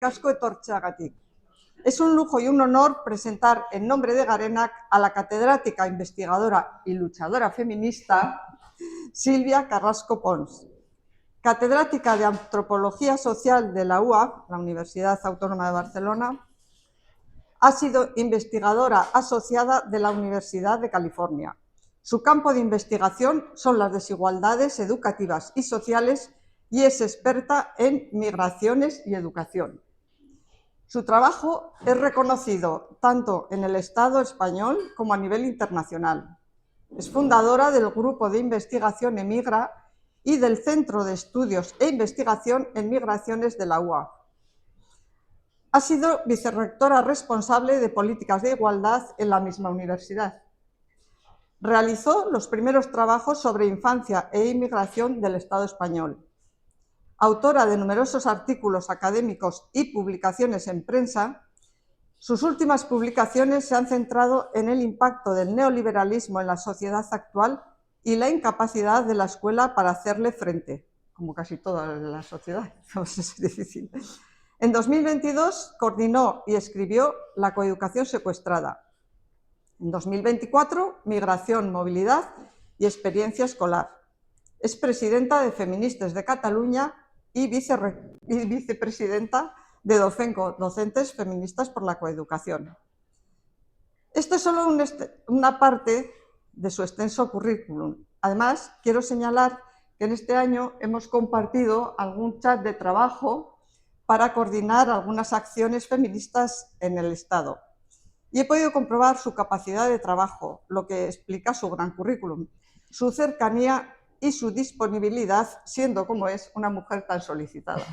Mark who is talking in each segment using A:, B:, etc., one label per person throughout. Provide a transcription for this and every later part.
A: Asko etortzeagatik. Es un lujo y un honor presentar en nombre de Garenak a la catedrática, investigadora y luchadora feminista Silvia Carrasco Pons. Catedrática de Antropología Social de la UA, la Universidad Autónoma de Barcelona, ha sido investigadora asociada de la Universidad de California. Su campo de investigación son las desigualdades educativas y sociales y es experta en migraciones y educación. Su trabajo es reconocido tanto en el Estado español como a nivel internacional. Es fundadora del Grupo de Investigación Emigra y del Centro de Estudios e Investigación en Migraciones de la UA. Ha sido vicerrectora responsable de políticas de igualdad en la misma universidad. Realizó los primeros trabajos sobre infancia e inmigración del Estado español. Autora de numerosos artículos académicos y publicaciones en prensa, sus últimas publicaciones se han centrado en el impacto del neoliberalismo en la sociedad actual y la incapacidad de la escuela para hacerle frente, como casi toda la sociedad, es difícil. En 2022 coordinó y escribió La coeducación secuestrada. En 2024, Migración, movilidad y experiencia escolar. Es presidenta de Feministes de Cataluña y vicepresidenta de Docenco, Docentes Feministas por la Coeducación. Esto es solo una parte de su extenso currículum. Además, quiero señalar que en este año hemos compartido algún chat de trabajo para coordinar algunas acciones feministas en el Estado. Y he podido comprobar su capacidad de trabajo, lo que explica su gran currículum, su cercanía y su disponibilidad, siendo como es una mujer tan solicitada.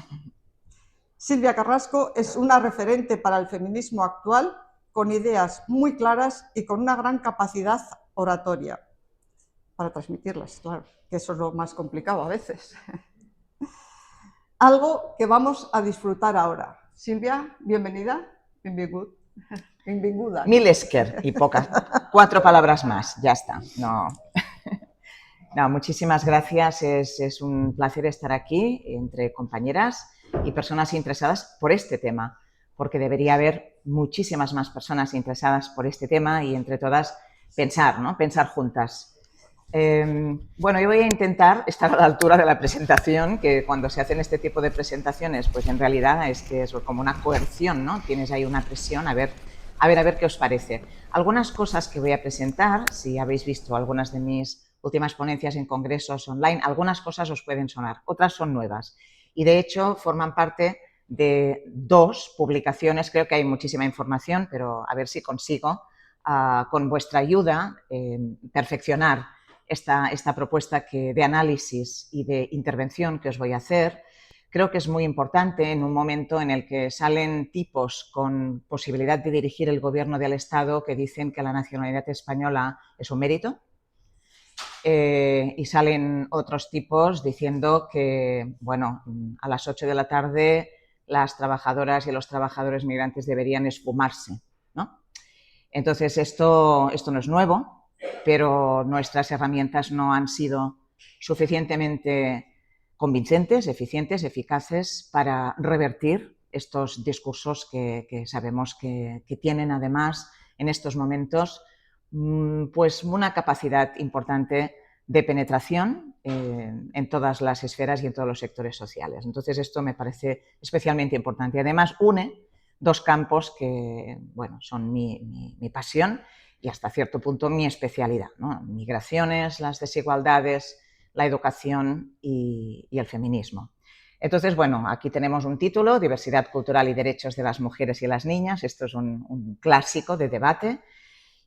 A: Silvia Carrasco es una referente para el feminismo actual, con ideas muy claras y con una gran capacidad oratoria para transmitirlas, claro, que eso es lo más complicado a veces. Algo que vamos a disfrutar ahora. Silvia, bienvenida. Benvinguda.
B: Mil esker y pocas, 4 palabras más, ya está. No, muchísimas gracias. Es un placer estar aquí entre compañeras y personas interesadas por este tema, porque debería haber muchísimas más personas interesadas por este tema y entre todas pensar, ¿no? Pensar juntas. Bueno, yo voy a intentar estar a la altura de la presentación, que cuando se hacen este tipo de presentaciones, pues en realidad es que es como una coerción, ¿no? Tienes ahí una presión, a ver qué os parece. Algunas cosas que voy a presentar, si habéis visto algunas de mis últimas ponencias en congresos online, algunas cosas os pueden sonar, otras son nuevas. Y de hecho forman parte de 2 publicaciones, creo que hay muchísima información, pero a ver si consigo, con vuestra ayuda, perfeccionar esta propuesta de análisis y de intervención que os voy a hacer. Creo que es muy importante en un momento en el que salen tipos con posibilidad de dirigir el gobierno del Estado que dicen que la nacionalidad española es un mérito, y salen otros tipos diciendo que, bueno, a las 8 de la tarde las trabajadoras y los trabajadores migrantes deberían esfumarse, ¿no? Entonces, esto no es nuevo, pero nuestras herramientas no han sido suficientemente convincentes, eficientes, eficaces para revertir estos discursos que sabemos que tienen además en estos momentos pues una capacidad importante de penetración en todas las esferas y en todos los sectores sociales. Entonces, esto me parece especialmente importante. Además, une 2 campos que, bueno, son mi pasión y hasta cierto punto mi especialidad, ¿no? Migraciones, las desigualdades, la educación y el feminismo. Entonces, bueno, aquí tenemos un título, Diversidad cultural y derechos de las mujeres y las niñas. Esto es un clásico de debate.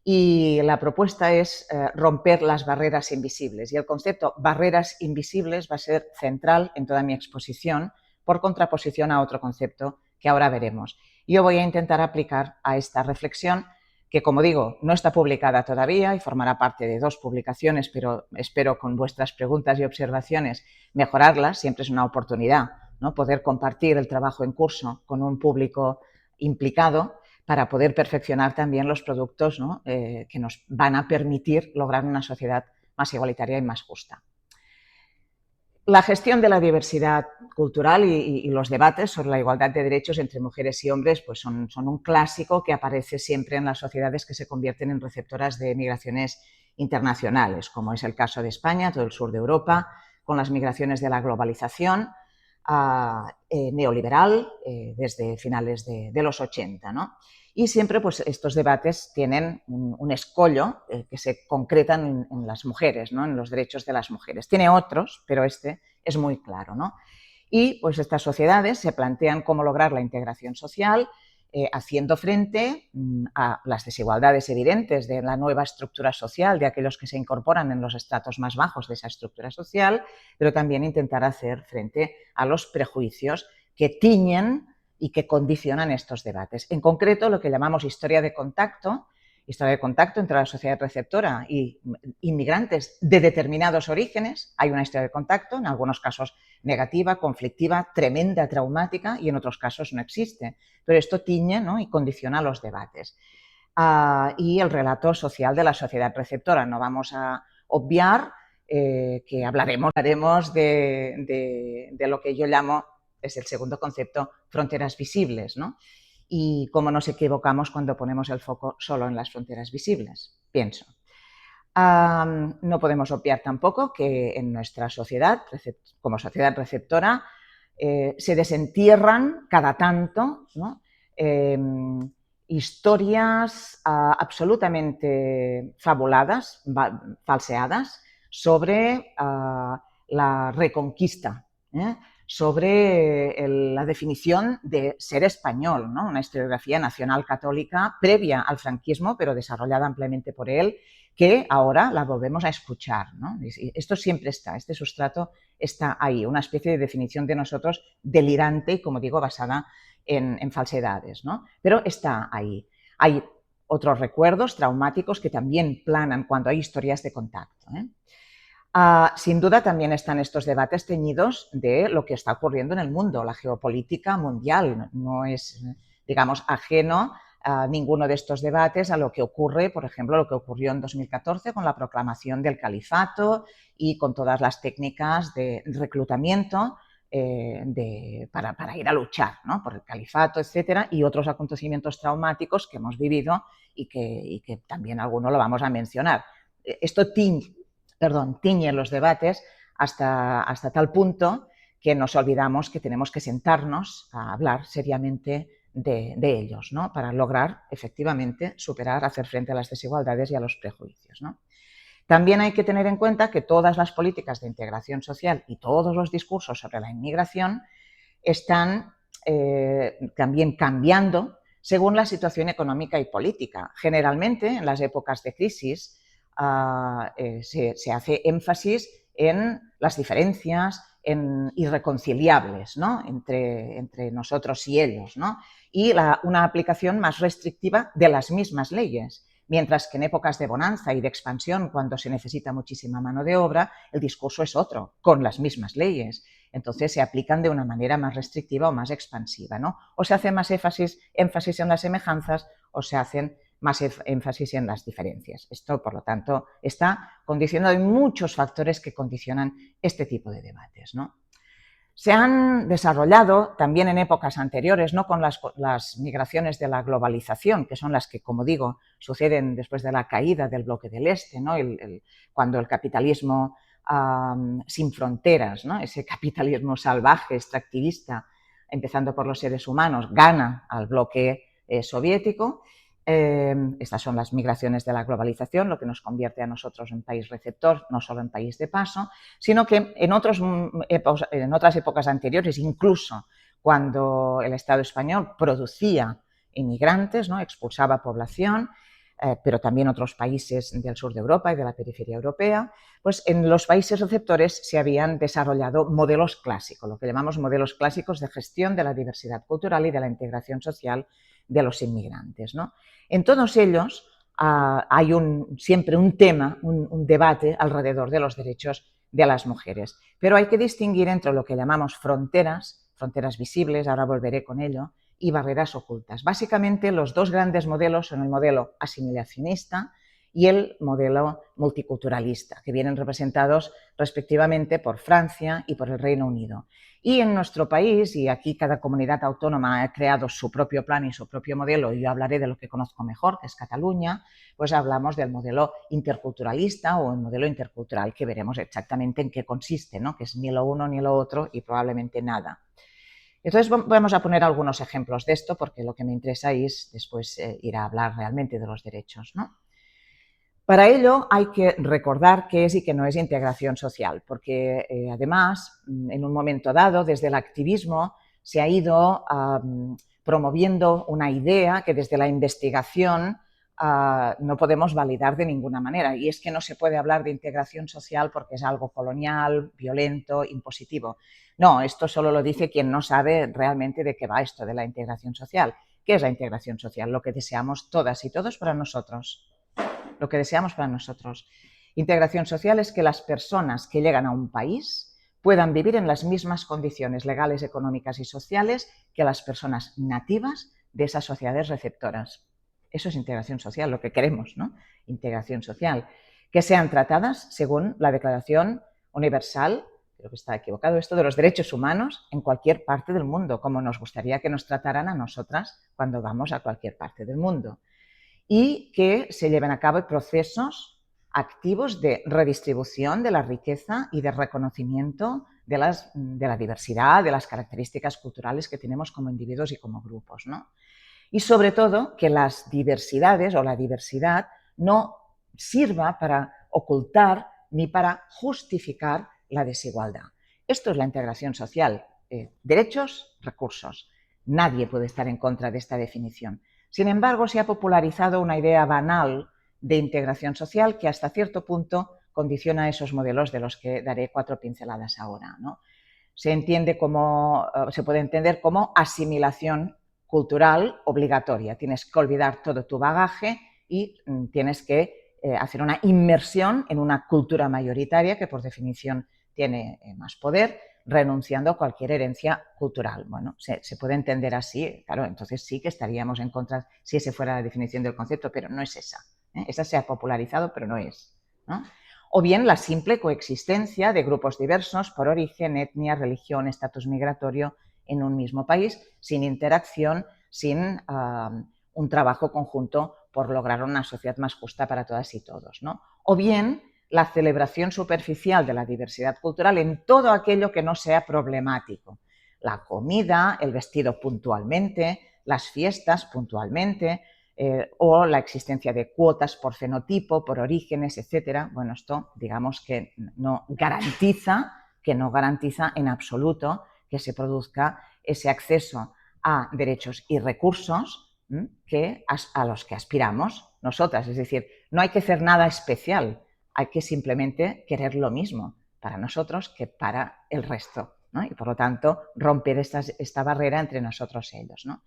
B: Y la propuesta es romper las barreras invisibles. Y el concepto barreras invisibles va a ser central en toda mi exposición, por contraposición a otro concepto que ahora veremos. Yo voy a intentar aplicar a esta reflexión, que, como digo, no está publicada todavía y formará parte de 2 publicaciones, pero espero con vuestras preguntas y observaciones mejorarlas. Siempre es una oportunidad, ¿no? Poder compartir el trabajo en curso con un público implicado para poder perfeccionar también los productos, ¿no? Que nos van a permitir lograr una sociedad más igualitaria y más justa. La gestión de la diversidad cultural y los debates sobre la igualdad de derechos entre mujeres y hombres pues son un clásico que aparece siempre en las sociedades que se convierten en receptoras de migraciones internacionales, como es el caso de España, todo el sur de Europa, con las migraciones de la globalización neoliberal desde finales de los 80, ¿no? Y siempre pues, estos debates tienen un escollo que se concretan en las mujeres, ¿no? En los derechos de las mujeres. Tiene otros, pero este es muy claro, ¿no? Y pues estas sociedades se plantean cómo lograr la integración social haciendo frente a las desigualdades evidentes de la nueva estructura social, de aquellos que se incorporan en los estratos más bajos de esa estructura social, pero también intentar hacer frente a los prejuicios que tiñen y que condicionan estos debates. En concreto, lo que llamamos historia de contacto entre la sociedad receptora y inmigrantes de determinados orígenes. Hay una historia de contacto, en algunos casos negativa, conflictiva, tremenda, traumática, y en otros casos no existe. Pero esto tiñe, ¿no?, y condiciona los debates. Y el relato social de la sociedad receptora. No vamos a obviar que hablaremos de lo que yo llamo, es el segundo concepto, fronteras visibles, ¿no? Y cómo nos equivocamos cuando ponemos el foco solo en las fronteras visibles, pienso. No podemos obviar tampoco que en nuestra sociedad, como sociedad receptora, se desentierran cada tanto, ¿no?, historias absolutamente fabuladas, falseadas, sobre la reconquista, sobre la definición de ser español, ¿no?, una historiografía nacional católica previa al franquismo, pero desarrollada ampliamente por él, que ahora la volvemos a escuchar, ¿no? Esto siempre está, este sustrato está ahí, una especie de definición de nosotros delirante y, como digo, basada en falsedades, ¿no? Pero está ahí. Hay otros recuerdos traumáticos que también planan cuando hay historias de contacto, sin duda también están estos debates teñidos de lo que está ocurriendo en el mundo. La geopolítica mundial no es, digamos, ajeno a ninguno de estos debates a lo que ocurre, por ejemplo, lo que ocurrió en 2014 con la proclamación del califato y con todas las técnicas de reclutamiento para ir a luchar, ¿no?, por el califato, etcétera, y otros acontecimientos traumáticos que hemos vivido y que también alguno lo vamos a mencionar. Esto tiñe los debates hasta tal punto que nos olvidamos que tenemos que sentarnos a hablar seriamente de ellos, ¿no?, para lograr efectivamente superar, hacer frente a las desigualdades y a los prejuicios, ¿no? También hay que tener en cuenta que todas las políticas de integración social y todos los discursos sobre la inmigración están también cambiando según la situación económica y política. Generalmente, en las épocas de crisis, se hace énfasis en las diferencias irreconciliables, ¿no?, entre nosotros y ellos, ¿no?, y una aplicación más restrictiva de las mismas leyes. Mientras que en épocas de bonanza y de expansión, cuando se necesita muchísima mano de obra, el discurso es otro, con las mismas leyes. Entonces se aplican de una manera más restrictiva o más expansiva, ¿no? O se hace más énfasis en las semejanzas o se hacen más énfasis en las diferencias. Esto, por lo tanto, está condicionado. Hay muchos factores que condicionan este tipo de debates, ¿no? Se han desarrollado también en épocas anteriores, no con las migraciones de la globalización, que son las que, como digo, suceden después de la caída del bloque del Este, ¿no?, cuando el capitalismo sin fronteras, ¿no?, ese capitalismo salvaje, extractivista, empezando por los seres humanos, gana al bloque soviético. Estas son las migraciones de la globalización, lo que nos convierte a nosotros en país receptor, no solo en país de paso, sino que en otras épocas anteriores, incluso cuando el Estado español producía inmigrantes, ¿no?, expulsaba población, pero también otros países del sur de Europa y de la periferia europea, pues en los países receptores se habían desarrollado modelos clásicos, lo que llamamos modelos clásicos de gestión de la diversidad cultural y de la integración social de los inmigrantes, ¿no? En todos ellos hay siempre un tema, un debate alrededor de los derechos de las mujeres. Pero hay que distinguir entre lo que llamamos fronteras visibles, ahora volveré con ello, y barreras ocultas. Básicamente, los dos grandes modelos son el modelo asimilacionista y el modelo multiculturalista, que vienen representados respectivamente por Francia y por el Reino Unido. Y en nuestro país, y aquí cada comunidad autónoma ha creado su propio plan y su propio modelo, y yo hablaré de lo que conozco mejor, que es Cataluña, pues hablamos del modelo interculturalista o el modelo intercultural, que veremos exactamente en qué consiste, ¿no? Que es ni lo uno ni lo otro y probablemente nada. Entonces vamos a poner algunos ejemplos de esto, porque lo que me interesa es después ir a hablar realmente de los derechos, ¿no? Para ello hay que recordar qué es y qué no es integración social, porque además, en un momento dado, desde el activismo se ha ido promoviendo una idea que desde la investigación no podemos validar de ninguna manera, y es que no se puede hablar de integración social porque es algo colonial, violento, impositivo. No, esto solo lo dice quien no sabe realmente de qué va esto de la integración social. ¿Qué es la integración social? Lo que deseamos todas y todos para nosotros. Lo que deseamos para nosotros. Integración social es que las personas que llegan a un país puedan vivir en las mismas condiciones legales, económicas y sociales que las personas nativas de esas sociedades receptoras. Eso es integración social, lo que queremos, ¿no? Integración social. Que sean tratadas según la Declaración Universal, creo que está equivocado esto, de los derechos humanos en cualquier parte del mundo, como nos gustaría que nos trataran a nosotras cuando vamos a cualquier parte del mundo. Y que se lleven a cabo procesos activos de redistribución de la riqueza y de reconocimiento de la diversidad, de las características culturales que tenemos como individuos y como grupos, ¿no? Y sobre todo que las diversidades o la diversidad no sirva para ocultar ni para justificar la desigualdad. Esto es la integración social. Derechos, recursos. Nadie puede estar en contra de esta definición. Sin embargo, se ha popularizado una idea banal de integración social que hasta cierto punto condiciona esos modelos de los que daré 4 pinceladas ahora, ¿no? Se puede entender como asimilación cultural obligatoria. Tienes que olvidar todo tu bagaje y tienes que hacer una inmersión en una cultura mayoritaria que por definición tiene más poder, renunciando a cualquier herencia cultural. Bueno, se puede entender así, claro, entonces sí que estaríamos en contra si esa fuera la definición del concepto, pero no es esa. Esa se ha popularizado, pero no es, ¿no? O bien la simple coexistencia de grupos diversos por origen, etnia, religión, estatus migratorio en un mismo país, sin interacción, sin un trabajo conjunto por lograr una sociedad más justa para todas y todos, ¿no? O bien la celebración superficial de la diversidad cultural en todo aquello que no sea problemático. La comida, el vestido puntualmente, las fiestas puntualmente, o la existencia de cuotas por fenotipo, por orígenes, etcétera. Bueno, esto digamos que no garantiza en absoluto que se produzca ese acceso a derechos y recursos a los que aspiramos nosotras. Es decir, no hay que hacer nada especial, hay que simplemente querer lo mismo para nosotros que para el resto, ¿no? Y por lo tanto romper esta barrera entre nosotros y ellos, ¿no?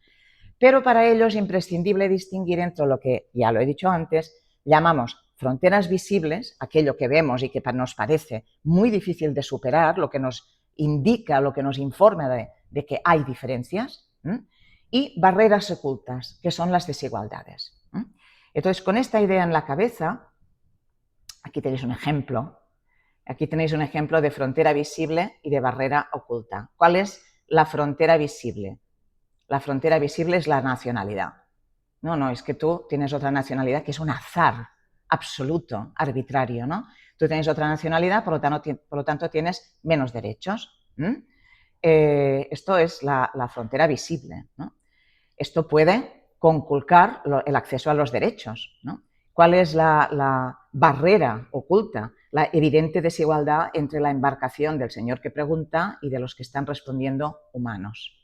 B: Pero para ello es imprescindible distinguir entre lo que, ya lo he dicho antes, llamamos fronteras visibles, aquello que vemos y que nos parece muy difícil de superar, lo que nos indica, lo que nos informa de que hay diferencias, y barreras ocultas, que son las desigualdades. Entonces, con esta idea en la cabeza, aquí tenéis un ejemplo. Aquí tenéis un ejemplo de frontera visible y de barrera oculta. ¿Cuál es la frontera visible? La frontera visible es la nacionalidad. No, es que tú tienes otra nacionalidad que es un azar absoluto, arbitrario, ¿no? Tú tienes otra nacionalidad, por lo tanto tienes menos derechos. Esto es la frontera visible, ¿no? Esto puede conculcar el acceso a los derechos, ¿no? ¿Cuál es la barrera oculta? La evidente desigualdad entre la embarcación del señor que pregunta y de los que están respondiendo humanos.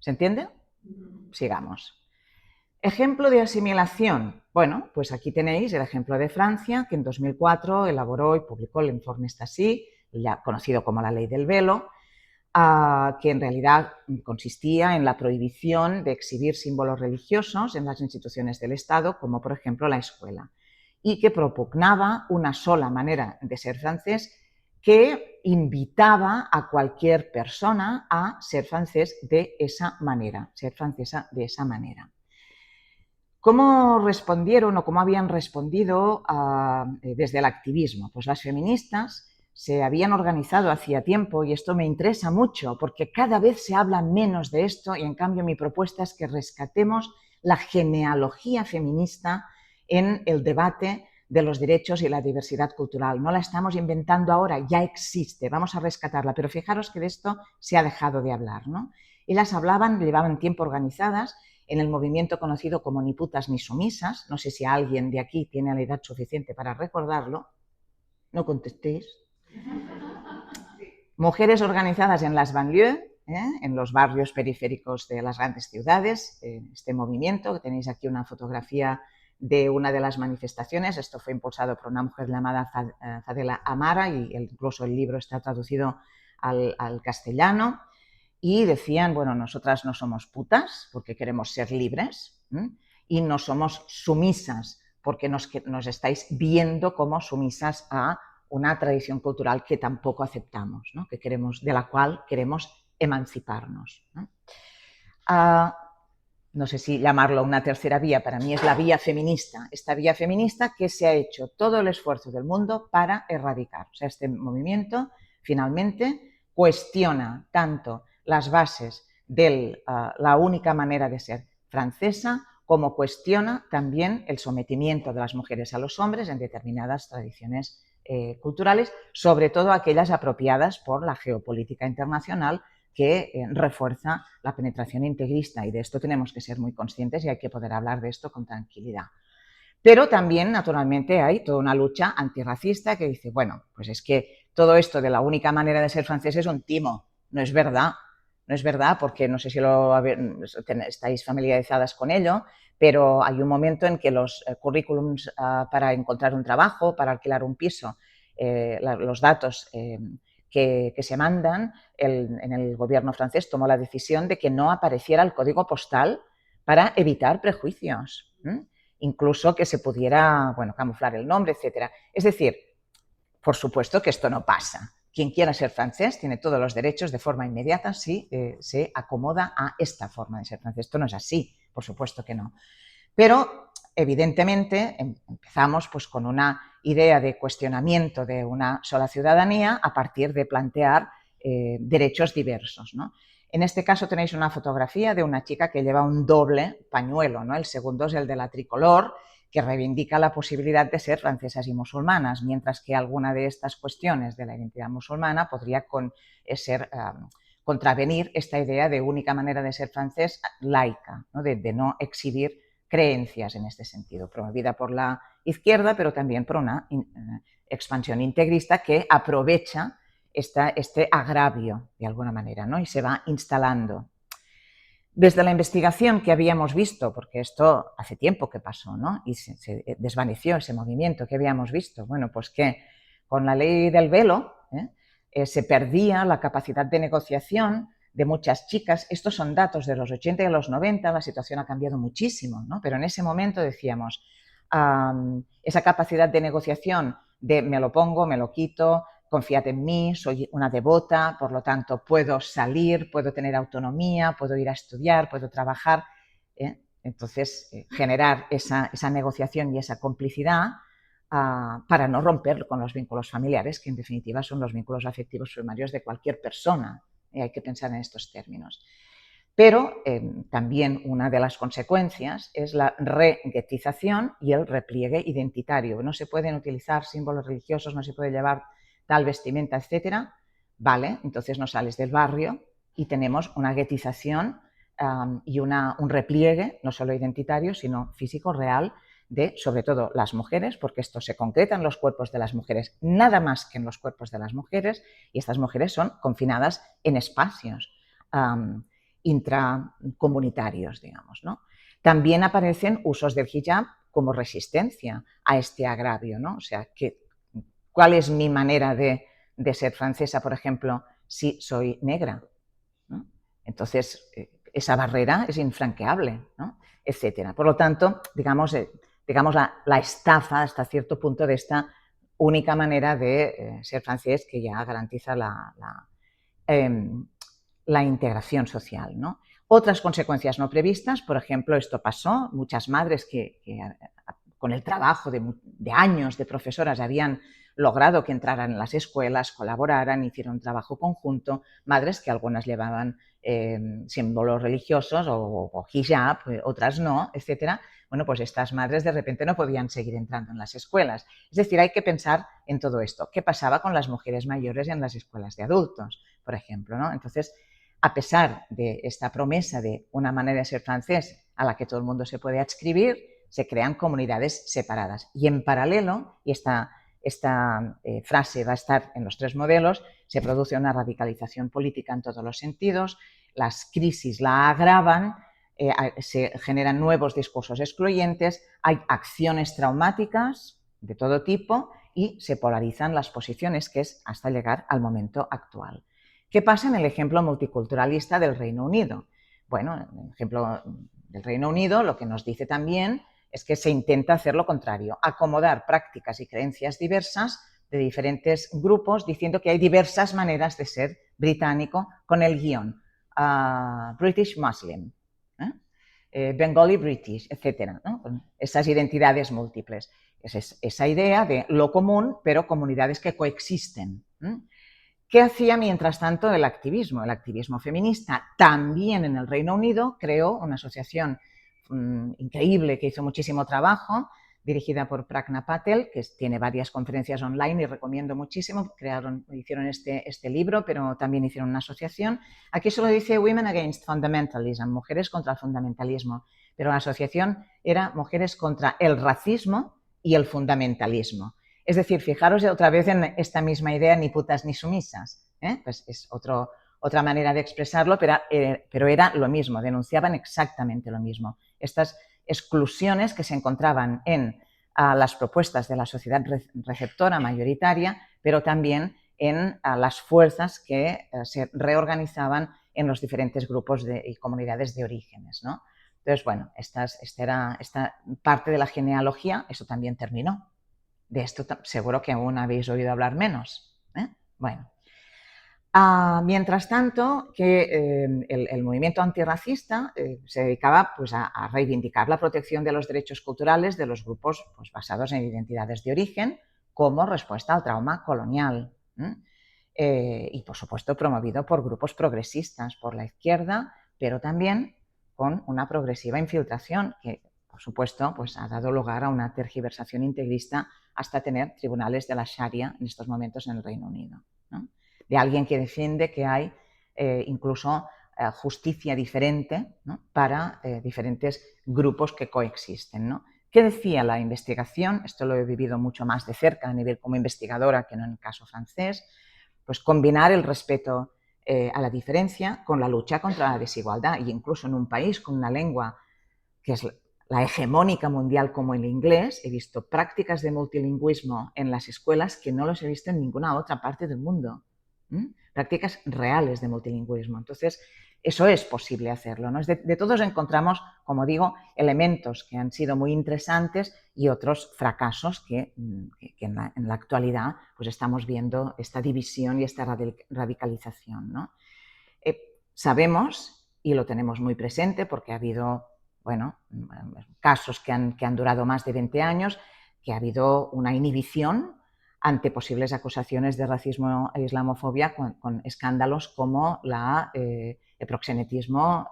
B: ¿Se entiende? Sigamos. Ejemplo de asimilación. Bueno, pues aquí tenéis el ejemplo de Francia, que en 2004 elaboró y publicó el informe Stasi, ya conocido como la ley del velo, que en realidad consistía en la prohibición de exhibir símbolos religiosos en las instituciones del Estado, como por ejemplo la escuela, y que propugnaba una sola manera de ser francés que invitaba a cualquier persona a ser francés de esa manera, ser francesa de esa manera. ¿Cómo respondieron o cómo habían respondido desde el activismo? Pues las feministas se habían organizado hacía tiempo y esto me interesa mucho porque cada vez se habla menos de esto y en cambio mi propuesta es que rescatemos la genealogía feminista en el debate de los derechos y la diversidad cultural. No la estamos inventando ahora, ya existe, vamos a rescatarla, pero fijaros que de esto se ha dejado de hablar, ¿no? Ellas hablaban, llevaban tiempo organizadas en el movimiento conocido como Ni putas ni sumisas. No sé si alguien de aquí tiene la edad suficiente para recordarlo. No contestéis. Mujeres organizadas en las banlieues, en los barrios periféricos de las grandes ciudades. Este movimiento, que tenéis aquí una fotografía de una de las manifestaciones. Esto fue impulsado por una mujer llamada Fadela Amara y incluso el libro está traducido al castellano. Y decían, bueno, nosotras no somos putas porque queremos ser libres, ¿eh? Y no somos sumisas porque nos estáis viendo como sumisas a una tradición cultural que tampoco aceptamos, ¿no? De la cual queremos emanciparnos, ¿no? No sé si llamarlo una tercera vía, para mí es la vía feminista, esta vía feminista que se ha hecho todo el esfuerzo del mundo para erradicar. O sea, este movimiento finalmente cuestiona tanto las bases de la única manera de ser francesa, como cuestiona también el sometimiento de las mujeres a los hombres en determinadas tradiciones culturales, sobre todo aquellas apropiadas por la geopolítica internacional que refuerza la penetración integrista y de esto tenemos que ser muy conscientes y hay que poder hablar de esto con tranquilidad. Pero también, naturalmente, hay toda una lucha antirracista que dice, bueno, pues es que todo esto de la única manera de ser francés es un timo, no es verdad. No es verdad porque no sé si estáis familiarizadas con ello, pero hay un momento en que los currículums para encontrar un trabajo, para alquilar un piso, los datos que se mandan, en el gobierno francés tomó la decisión de que no apareciera el código postal para evitar prejuicios, incluso que se pudiera, bueno, camuflar el nombre, etc. Es decir, por supuesto que esto no pasa. Quien quiera ser francés tiene todos los derechos de forma inmediata si se acomoda a esta forma de ser francés. Esto no es así, por supuesto que no. Pero, evidentemente, empezamos pues, con una idea de cuestionamiento de una sola ciudadanía a partir de plantear derechos diversos, ¿no? En este caso tenéis una fotografía de una chica que lleva un doble pañuelo, ¿no? El segundo es el de la tricolor, que reivindica la posibilidad de ser francesas y musulmanas, mientras que alguna de estas cuestiones de la identidad musulmana podría contravenir esta idea de única manera de ser francés laica, ¿no? De no exhibir creencias en este sentido, promovida por la izquierda, pero también por una expansión integrista que aprovecha este agravio de alguna manera, ¿no? Y se va instalando. Desde la investigación que habíamos visto, porque esto hace tiempo que pasó, ¿no? Y se desvaneció ese movimiento que habíamos visto, bueno, pues que con la ley del velo se perdía la capacidad de negociación de muchas chicas. Estos son datos de los 80 y los 90, la situación ha cambiado muchísimo, ¿no? Pero en ese momento decíamos, esa capacidad de negociación de me lo pongo, me lo quito, confiad en mí, soy una devota, por lo tanto puedo salir, puedo tener autonomía, puedo ir a estudiar, puedo trabajar. Entonces, generar esa negociación y esa complicidad para no romper con los vínculos familiares, que en definitiva son los vínculos afectivos primarios de cualquier persona. Hay que pensar en estos términos. Pero también una de las consecuencias es la reguetización y el repliegue identitario. No se pueden utilizar símbolos religiosos, no se puede llevar tal vestimenta, etcétera. Vale, entonces no sales del barrio y tenemos una guetización y un repliegue, no solo identitario, sino físico, real, de sobre todo las mujeres, porque esto se concreta en los cuerpos de las mujeres, nada más que en los cuerpos de las mujeres, y estas mujeres son confinadas en espacios intracomunitarios, digamos, ¿no? También aparecen usos del hijab como resistencia a este agravio, ¿no? O sea, ¿cuál es mi manera de ser francesa, por ejemplo, si soy negra, ¿no? Entonces, esa barrera es infranqueable, ¿no? Etcétera. Por lo tanto, digamos la estafa hasta cierto punto de esta única manera de ser francés que ya garantiza la integración social, ¿no? Otras consecuencias no previstas, por ejemplo, esto pasó, muchas madres que con el trabajo de años de profesoras habían logrado que entraran en las escuelas, colaboraran, hicieron un trabajo conjunto, madres que algunas llevaban símbolos religiosos o hijab, otras no, etcétera. Bueno, pues estas madres de repente no podían seguir entrando en las escuelas. Es decir, hay que pensar en todo esto. ¿Qué pasaba con las mujeres mayores en las escuelas de adultos, por ejemplo, ¿no? Entonces, a pesar de esta promesa de una manera de ser francés a la que todo el mundo se puede adscribir, se crean comunidades separadas. Y en paralelo, y esta frase va a estar en los 3 modelos, se produce una radicalización política en todos los sentidos, las crisis la agravan, se generan nuevos discursos excluyentes, hay acciones traumáticas de todo tipo y se polarizan las posiciones, que es hasta llegar al momento actual. ¿Qué pasa en el ejemplo multiculturalista del Reino Unido? Bueno, en el ejemplo del Reino Unido lo que nos dice también es que se intenta hacer lo contrario, acomodar prácticas y creencias diversas de diferentes grupos, diciendo que hay diversas maneras de ser británico con el guión British Muslim, Bengali British, etc., ¿no? Con esas identidades múltiples. Es esa idea de lo común, pero comunidades que coexisten. ¿Qué hacía mientras tanto el activismo? El activismo feminista también en el Reino Unido creó una asociación increíble que hizo muchísimo trabajo, dirigida por Pragna Patel, que tiene varias conferencias online y recomiendo muchísimo. Hicieron este libro, pero también hicieron una asociación. Aquí solo dice Women Against Fundamentalism, mujeres contra el fundamentalismo, pero la asociación era mujeres contra el racismo y el fundamentalismo. Es decir, fijaros otra vez en esta misma idea, ni putas ni sumisas, pues es otra manera de expresarlo, pero era lo mismo, denunciaban exactamente lo mismo. Estas exclusiones que se encontraban en las propuestas de la sociedad receptora mayoritaria, pero también en las fuerzas que se reorganizaban en los diferentes grupos y comunidades de orígenes, ¿no? Entonces, bueno, esta parte de la genealogía, eso también terminó. De esto seguro que aún habéis oído hablar menos. Bueno. Mientras tanto, que el movimiento antirracista se dedicaba pues, a reivindicar la protección de los derechos culturales de los grupos pues, basados en identidades de origen como respuesta al trauma colonial. Y, por supuesto, promovido por grupos progresistas, por la izquierda, pero también con una progresiva infiltración que, por supuesto, pues, ha dado lugar a una tergiversación integrista hasta tener tribunales de la Sharia en estos momentos en el Reino Unido, ¿no? De alguien que defiende que hay incluso justicia diferente, ¿no? Para diferentes grupos que coexisten, ¿no? ¿Qué decía la investigación? Esto lo he vivido mucho más de cerca a nivel como investigadora que no en el caso francés. Pues combinar el respeto a la diferencia con la lucha contra la desigualdad, y incluso en un país con una lengua que es la hegemónica mundial como el inglés, he visto prácticas de multilingüismo en las escuelas que no los he visto en ninguna otra parte del mundo. Prácticas reales de multilingüismo. Entonces, eso es posible hacerlo, ¿no? De todos encontramos, como digo, elementos que han sido muy interesantes y otros fracasos que en la actualidad pues estamos viendo esta división y esta radicalización, ¿no? Sabemos, y lo tenemos muy presente porque ha habido casos que han durado más de 20 años, que ha habido una inhibición ante posibles acusaciones de racismo e islamofobia con escándalos como el proxenetismo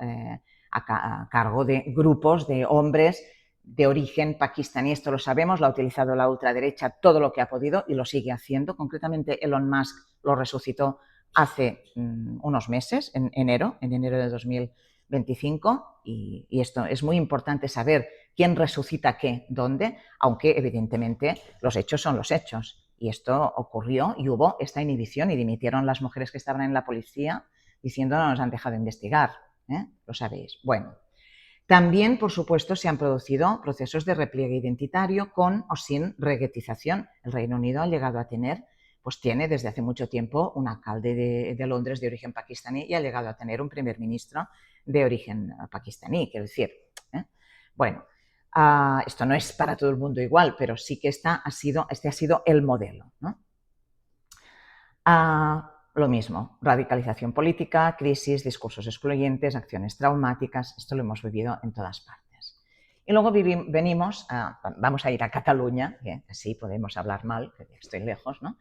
B: a cargo de grupos de hombres de origen pakistaní. Esto lo sabemos, lo ha utilizado la ultraderecha todo lo que ha podido y lo sigue haciendo. Concretamente, Elon Musk lo resucitó hace unos meses, en enero de 2025, y esto es muy importante saber quién resucita qué, dónde, aunque evidentemente los hechos son los hechos. Y esto ocurrió y hubo esta inhibición y dimitieron las mujeres que estaban en la policía diciendo no nos han dejado investigar, lo sabéis. Bueno, también, por supuesto, se han producido procesos de repliegue identitario con o sin reguetización. El Reino Unido ha llegado a tener, pues tiene desde hace mucho tiempo un alcalde de Londres de origen pakistaní y ha llegado a tener un primer ministro de origen pakistaní, quiero decir. Bueno, esto no es para todo el mundo igual, pero sí que este ha sido el modelo, ¿no? lo mismo, radicalización política, crisis, discursos excluyentes, acciones traumáticas, esto lo hemos vivido en todas partes. Y luego vamos a ir a Cataluña, que así podemos hablar mal, que estoy lejos, ¿no?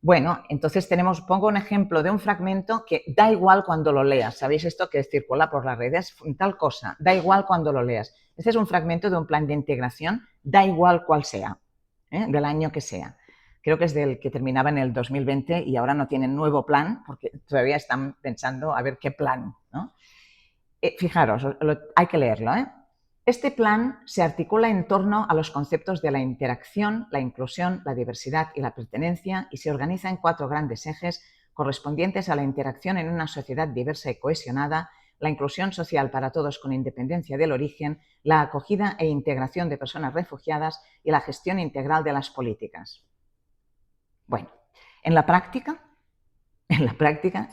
B: Bueno, entonces pongo un ejemplo de un fragmento que da igual cuando lo leas. ¿Sabéis esto que circula por las redes? Tal cosa, da igual cuando lo leas. Este es un fragmento de un plan de integración, da igual cuál sea, del año que sea. Creo que es del que terminaba en el 2020 y ahora no tienen nuevo plan porque todavía están pensando a ver qué plan, ¿no? Fijaros, hay que leerlo, ¿eh? Este plan se articula en torno a los conceptos de la interacción, la inclusión, la diversidad y la pertenencia y se organiza en 4 grandes ejes correspondientes a la interacción en una sociedad diversa y cohesionada, la inclusión social para todos con independencia del origen, la acogida e integración de personas refugiadas y la gestión integral de las políticas. Bueno, en la práctica,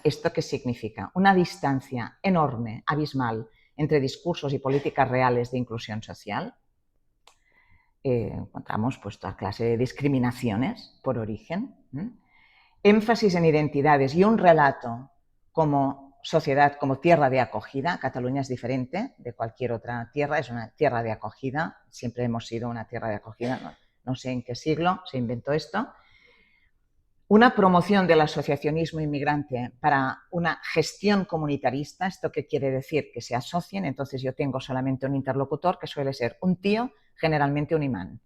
B: ¿esto qué significa? Una distancia enorme, abismal, entre discursos y políticas reales de inclusión social. Encontramos pues toda clase de discriminaciones por origen, énfasis en identidades y un relato como sociedad, como tierra de acogida. Cataluña es diferente de cualquier otra tierra, es una tierra de acogida, siempre hemos sido una tierra de acogida, no sé en qué siglo se inventó esto. Una promoción del asociacionismo inmigrante para una gestión comunitarista. ¿Esto qué quiere decir? Que se asocien, entonces yo tengo solamente un interlocutor que suele ser un tío, generalmente un imán.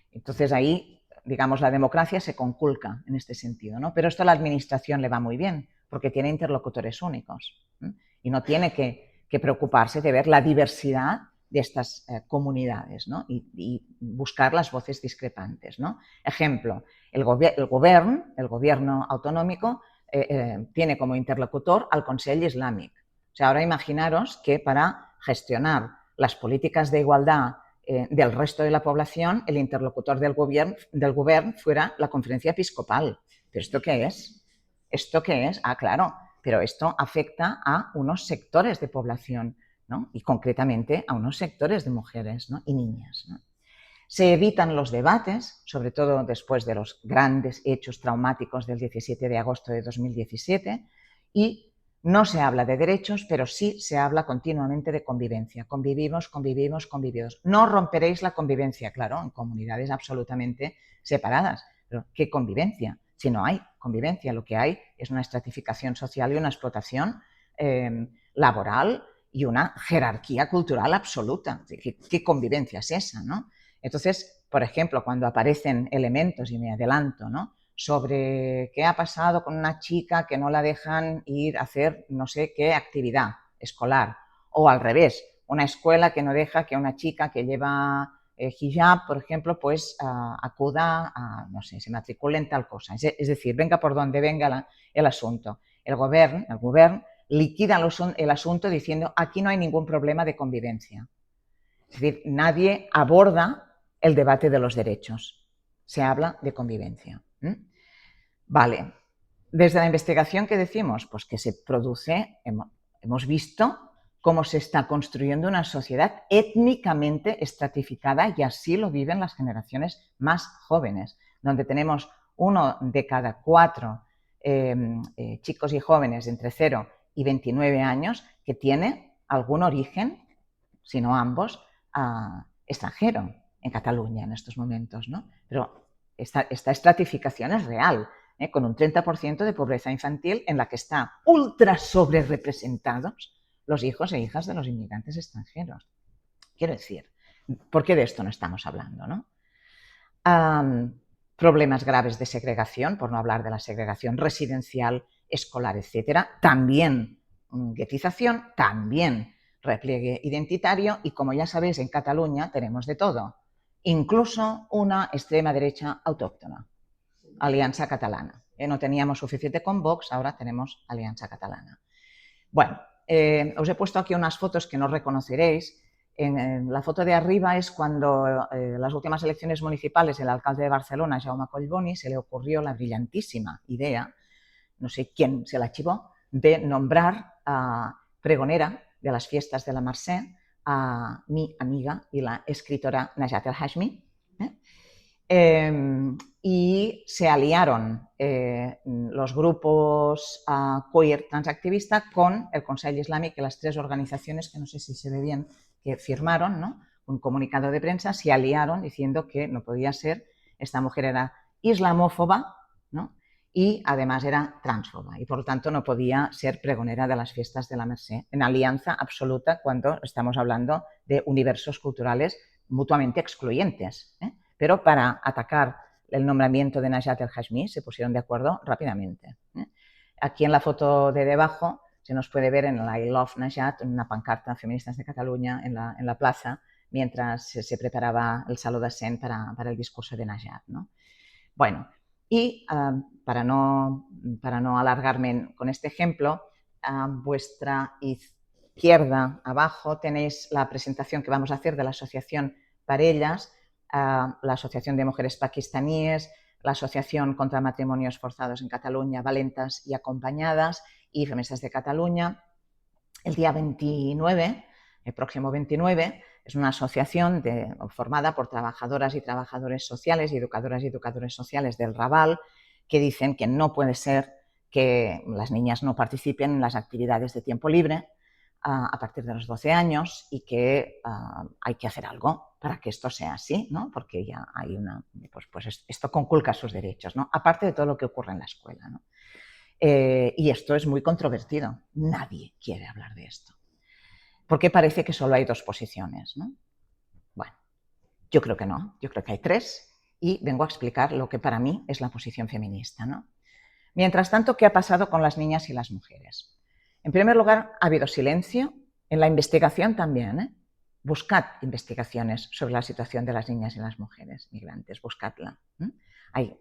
B: Entonces ahí, digamos, la democracia se conculca en este sentido, ¿no? Pero esto a la administración le va muy bien porque tiene interlocutores únicos y no tiene que preocuparse de ver la diversidad de estas comunidades, ¿no? y buscar las voces discrepantes, ¿no? Ejemplo, el gobierno autonómico tiene como interlocutor al Consell Islàmic. O sea, ahora imaginaros que para gestionar las políticas de igualdad del resto de la población, el interlocutor del gobierno fuera la conferencia episcopal. ¿Pero esto qué es? ¿Esto qué es? Ah, claro, pero esto afecta a unos sectores de población, ¿no? Y concretamente a unos sectores de mujeres, ¿no? Y niñas, ¿no? Se evitan los debates, sobre todo después de los grandes hechos traumáticos del 17 de agosto de 2017, y no se habla de derechos, pero sí se habla continuamente de convivencia. Convivimos, convivimos, convivimos. No romperéis la convivencia, claro, en comunidades absolutamente separadas. Pero ¿qué convivencia? Si no hay convivencia, lo que hay es una estratificación social y una explotación laboral y una jerarquía cultural absoluta. ¿Qué convivencia es esa, no? Entonces, por ejemplo, cuando aparecen elementos, y me adelanto, ¿no?, sobre qué ha pasado con una chica que no la dejan ir a hacer no sé qué actividad escolar, o al revés, una escuela que no deja que una chica que lleva hijab, por ejemplo, pues acuda a, no sé, se matricule en tal cosa. Es decir, venga por donde venga el asunto. El gobierno liquida el asunto diciendo aquí no hay ningún problema de convivencia. Es decir, nadie aborda el debate de los derechos. Se habla de convivencia. Vale. Desde la investigación, ¿qué decimos? Pues que se produce, hemos visto cómo se está construyendo una sociedad étnicamente estratificada y así lo viven las generaciones más jóvenes, donde tenemos 1 de cada 4 chicos y jóvenes de entre 0 y 29 años que tiene algún origen, si no ambos, extranjero en Cataluña en estos momentos, ¿no? Pero esta estratificación es real, con un 30% de pobreza infantil en la que están ultra sobre representados los hijos e hijas de los inmigrantes extranjeros. Quiero decir, ¿por qué de esto no estamos hablando, no? Problemas graves de segregación, por no hablar de la segregación residencial, escolar, etcétera. También guetización, también repliegue identitario y, como ya sabéis, en Cataluña tenemos de todo, incluso una extrema derecha autóctona, Alianza Catalana. No teníamos suficiente con Vox, ahora tenemos Alianza Catalana. Bueno, os he puesto aquí unas fotos que no reconoceréis. En la foto de arriba es cuando las últimas elecciones municipales el alcalde de Barcelona, Jaume Collboni, se le ocurrió la brillantísima idea, no sé quién se la chivó, de nombrar a pregonera de las fiestas de la Mercè a mi amiga y la escritora Najat El Hashmi. y se aliaron los grupos queer transactivistas con el Consell Islámico, que las tres organizaciones, que no sé si se ve bien, que firmaron, ¿no?, un comunicado de prensa, se aliaron diciendo que no podía ser, esta mujer era islamófoba, ¿no?, y además era transfoba y por lo tanto no podía ser pregonera de las fiestas de la Mercè, en alianza absoluta cuando estamos hablando de universos culturales mutuamente excluyentes, pero para atacar el nombramiento de Najat El Hashmi se pusieron de acuerdo rápidamente. Aquí en la foto de debajo se nos puede ver en la I Love Najat, una pancarta Feministas de Cataluña en la plaza, mientras se preparaba el Saló de Cent para el discurso de Najat, ¿no? Bueno, y para no alargarme con este ejemplo, a vuestra izquierda abajo tenéis la presentación que vamos a hacer de la Asociación Parellas, la Asociación de Mujeres Pakistaníes, la Asociación contra Matrimonios Forzados en Cataluña, Valentas y Acompañadas, y Feministas de Cataluña. El día 29, el próximo 29, es una asociación formada por trabajadoras y trabajadores sociales y educadores sociales del Raval, que dicen que no puede ser que las niñas no participen en las actividades de tiempo libre a partir de los 12 años y que hay que hacer algo para que esto sea así, ¿no? Porque ya hay pues esto conculca sus derechos, ¿no?, aparte de todo lo que ocurre en la escuela, ¿no? Y esto es muy controvertido. Nadie quiere hablar de esto. Porque parece que solo hay dos posiciones, ¿no? Bueno, yo creo que no. Yo creo que hay tres y vengo a explicar lo que para mí es la posición feminista, ¿no? Mientras tanto, ¿qué ha pasado con las niñas y las mujeres? En primer lugar, ha habido silencio. En la investigación también, Buscad investigaciones sobre la situación de las niñas y las mujeres migrantes. Buscadla. Hay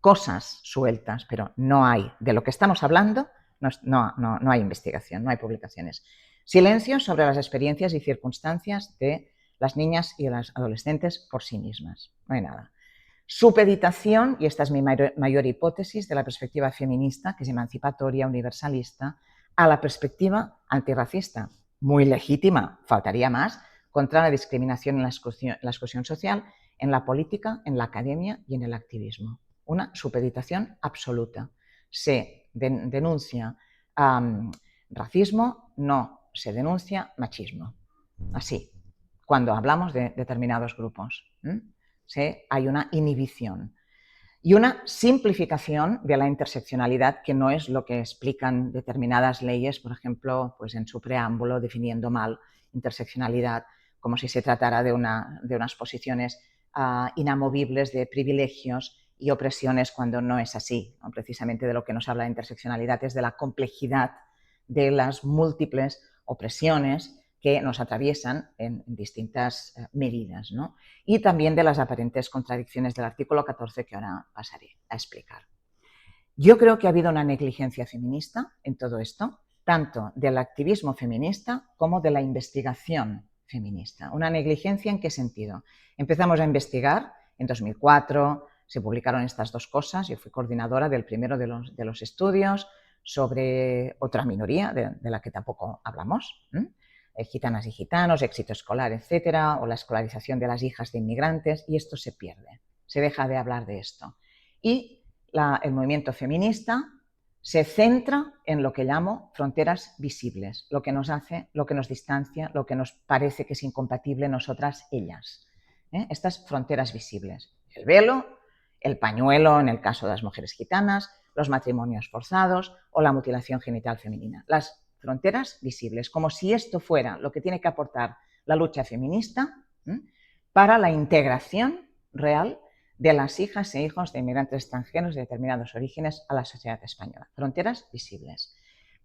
B: cosas sueltas, pero no hay, de lo que estamos hablando, no hay investigación, no hay publicaciones. Silencio sobre las experiencias y circunstancias de las niñas y las adolescentes por sí mismas. No hay nada. Supeditación, y esta es mi mayor hipótesis, de la perspectiva feminista, que es emancipatoria, universalista, a la perspectiva antirracista, muy legítima, faltaría más, contra la discriminación en la exclusión social, en la política, en la academia y en el activismo. Una supeditación absoluta. Se denuncia racismo, no se denuncia machismo. Así, cuando hablamos de determinados grupos. Hay una inhibición y una simplificación de la interseccionalidad, que no es lo que explican determinadas leyes, por ejemplo, pues en su preámbulo definiendo mal interseccionalidad, como si se tratara de unas posiciones inamovibles de privilegios y opresiones, cuando no es así, ¿no? Precisamente de lo que nos habla la interseccionalidad es de la complejidad de las múltiples opresiones que nos atraviesan en distintas medidas, ¿no? Y también de las aparentes contradicciones del artículo 14 que ahora pasaré a explicar. Yo creo que ha habido una negligencia feminista en todo esto, tanto del activismo feminista como de la investigación feminista. ¿Una negligencia en qué sentido? Empezamos a investigar en 2004, se publicaron estas dos cosas, yo fui coordinadora del primero de los estudios sobre otra minoría de la que tampoco hablamos, gitanas y gitanos, éxito escolar, etcétera, o la escolarización de las hijas de inmigrantes, y esto se pierde, se deja de hablar de esto. Y el movimiento feminista se centra en lo que llamo fronteras visibles, lo que nos hace, lo que nos distancia, lo que nos parece que es incompatible nosotras, ellas. Estas fronteras visibles, el velo, el pañuelo en el caso de las mujeres gitanas, los matrimonios forzados o la mutilación genital femenina. Las fronteras visibles, como si esto fuera lo que tiene que aportar la lucha feminista para la integración real de las hijas e hijos de inmigrantes extranjeros de determinados orígenes a la sociedad española. Fronteras visibles.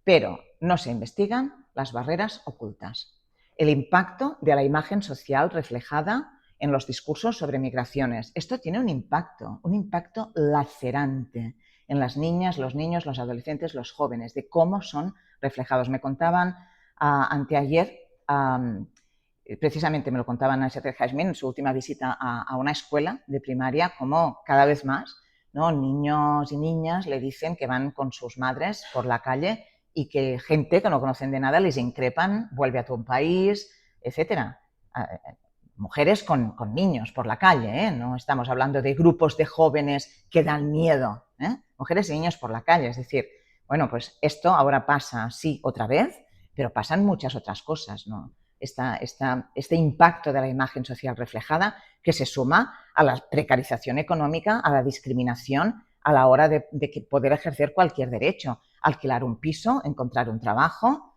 B: Pero no se investigan las barreras ocultas. El impacto de la imagen social reflejada en los discursos sobre migraciones. Esto tiene un impacto lacerante en las niñas, los niños, los adolescentes, los jóvenes, de cómo son reflejados. Me contaban anteayer, precisamente me lo contaban Najat El Hashmi en su última visita a una escuela de primaria, como cada vez más, ¿no?, niños y niñas le dicen que van con sus madres por la calle y que gente que no conocen de nada les increpan, vuelve a tu país, etcétera. mujeres con niños por la calle, no estamos hablando de grupos de jóvenes que dan miedo, mujeres y niños por la calle, es decir, bueno, pues esto ahora pasa, sí, otra vez, pero pasan muchas otras cosas, ¿no? Este impacto de la imagen social reflejada que se suma a la precarización económica, a la discriminación a la hora de poder ejercer cualquier derecho, alquilar un piso, encontrar un trabajo,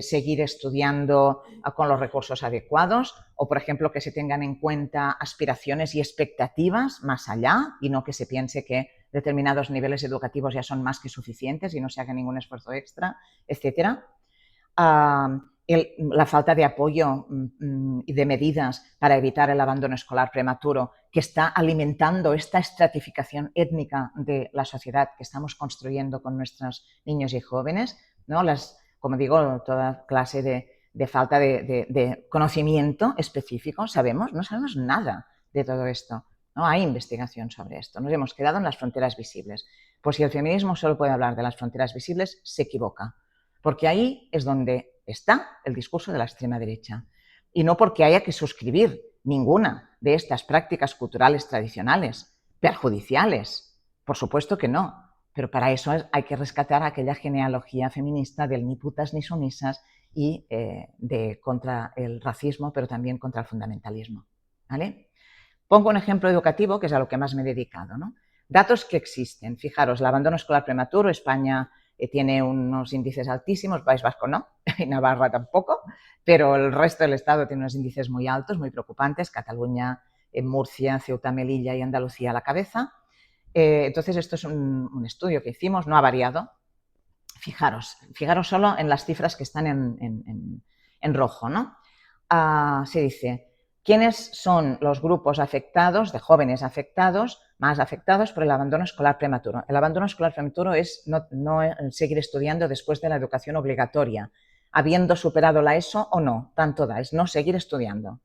B: seguir estudiando con los recursos adecuados o, por ejemplo, que se tengan en cuenta aspiraciones y expectativas más allá y no que se piense que determinados niveles educativos ya son más que suficientes y no se haga ningún esfuerzo extra, etcétera. La falta de apoyo y de medidas para evitar el abandono escolar prematuro que está alimentando esta estratificación étnica de la sociedad que estamos construyendo con nuestros niños y jóvenes, ¿no? Como digo, toda clase de falta de conocimiento específico, no sabemos nada de todo esto. No hay investigación sobre esto. Nos hemos quedado en las fronteras visibles. Pues si el feminismo solo puede hablar de las fronteras visibles, se equivoca. Porque ahí es donde está el discurso de la extrema derecha. Y no porque haya que suscribir ninguna de estas prácticas culturales tradicionales, perjudiciales. Por supuesto que no. Pero para eso hay que rescatar aquella genealogía feminista del ni putas ni sumisas y contra el racismo, pero también contra el fundamentalismo. ¿Vale? Pongo un ejemplo educativo, que es a lo que más me he dedicado, ¿no? Datos que existen. Fijaros, el abandono escolar prematuro, España tiene unos índices altísimos, País Vasco no, y Navarra tampoco, pero el resto del Estado tiene unos índices muy altos, muy preocupantes, Cataluña, Murcia, Ceuta, Melilla y Andalucía a la cabeza. Entonces, esto es un estudio que hicimos, no ha variado. Fijaros solo en las cifras que están en rojo, ¿no? Se dice, ¿quiénes son los grupos afectados, de jóvenes afectados, más afectados por el abandono escolar prematuro? El abandono escolar prematuro es no seguir estudiando después de la educación obligatoria, habiendo superado la ESO o no, tanto da, es no seguir estudiando.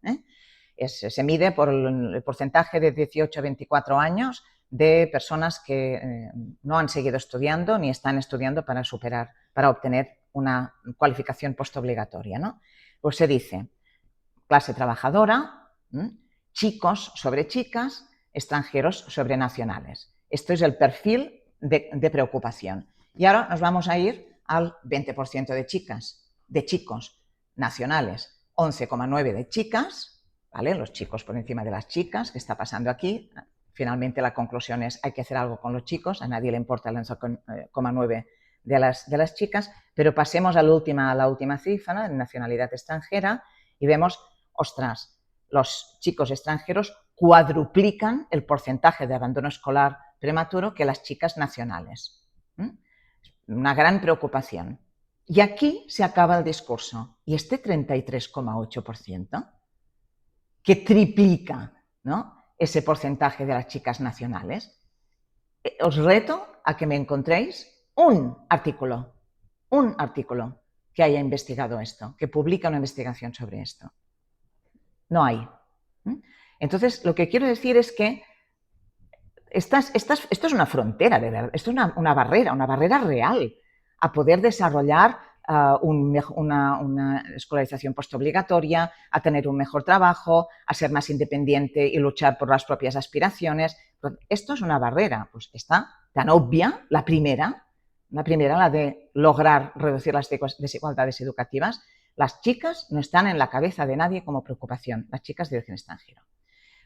B: Se mide por el porcentaje de 18 a 24 años de personas que no han seguido estudiando ni están estudiando para obtener una cualificación postobligatoria, ¿no? Pues se dice clase trabajadora, chicos sobre chicas, extranjeros sobre nacionales. Esto es el perfil de preocupación. Y ahora nos vamos a ir al 20% de chicos nacionales, 11,9% de chicas, ¿vale? Los chicos por encima de las chicas, ¿qué está pasando aquí? Finalmente la conclusión es hay que hacer algo con los chicos, a nadie le importa el 11,9% de las chicas, pero pasemos a la última cifra, de nacionalidad extranjera, y vemos, ostras, los chicos extranjeros cuadruplican el porcentaje de abandono escolar prematuro que las chicas nacionales. Una gran preocupación. Y aquí se acaba el discurso. Y este 33,8% que triplica, ¿no?, ese porcentaje de las chicas nacionales, os reto a que me encontréis un artículo que haya investigado esto, que publica una investigación sobre esto. No hay. Entonces, lo que quiero decir es que esto es una frontera, de verdad, esto es una barrera real a poder desarrollar una escolarización postobligatoria, a tener un mejor trabajo, a ser más independiente y luchar por las propias aspiraciones. Esto es una barrera, pues está tan obvia, la primera, la de lograr reducir las desigualdades educativas. Las chicas no están en la cabeza de nadie como preocupación, las chicas de origen extranjero.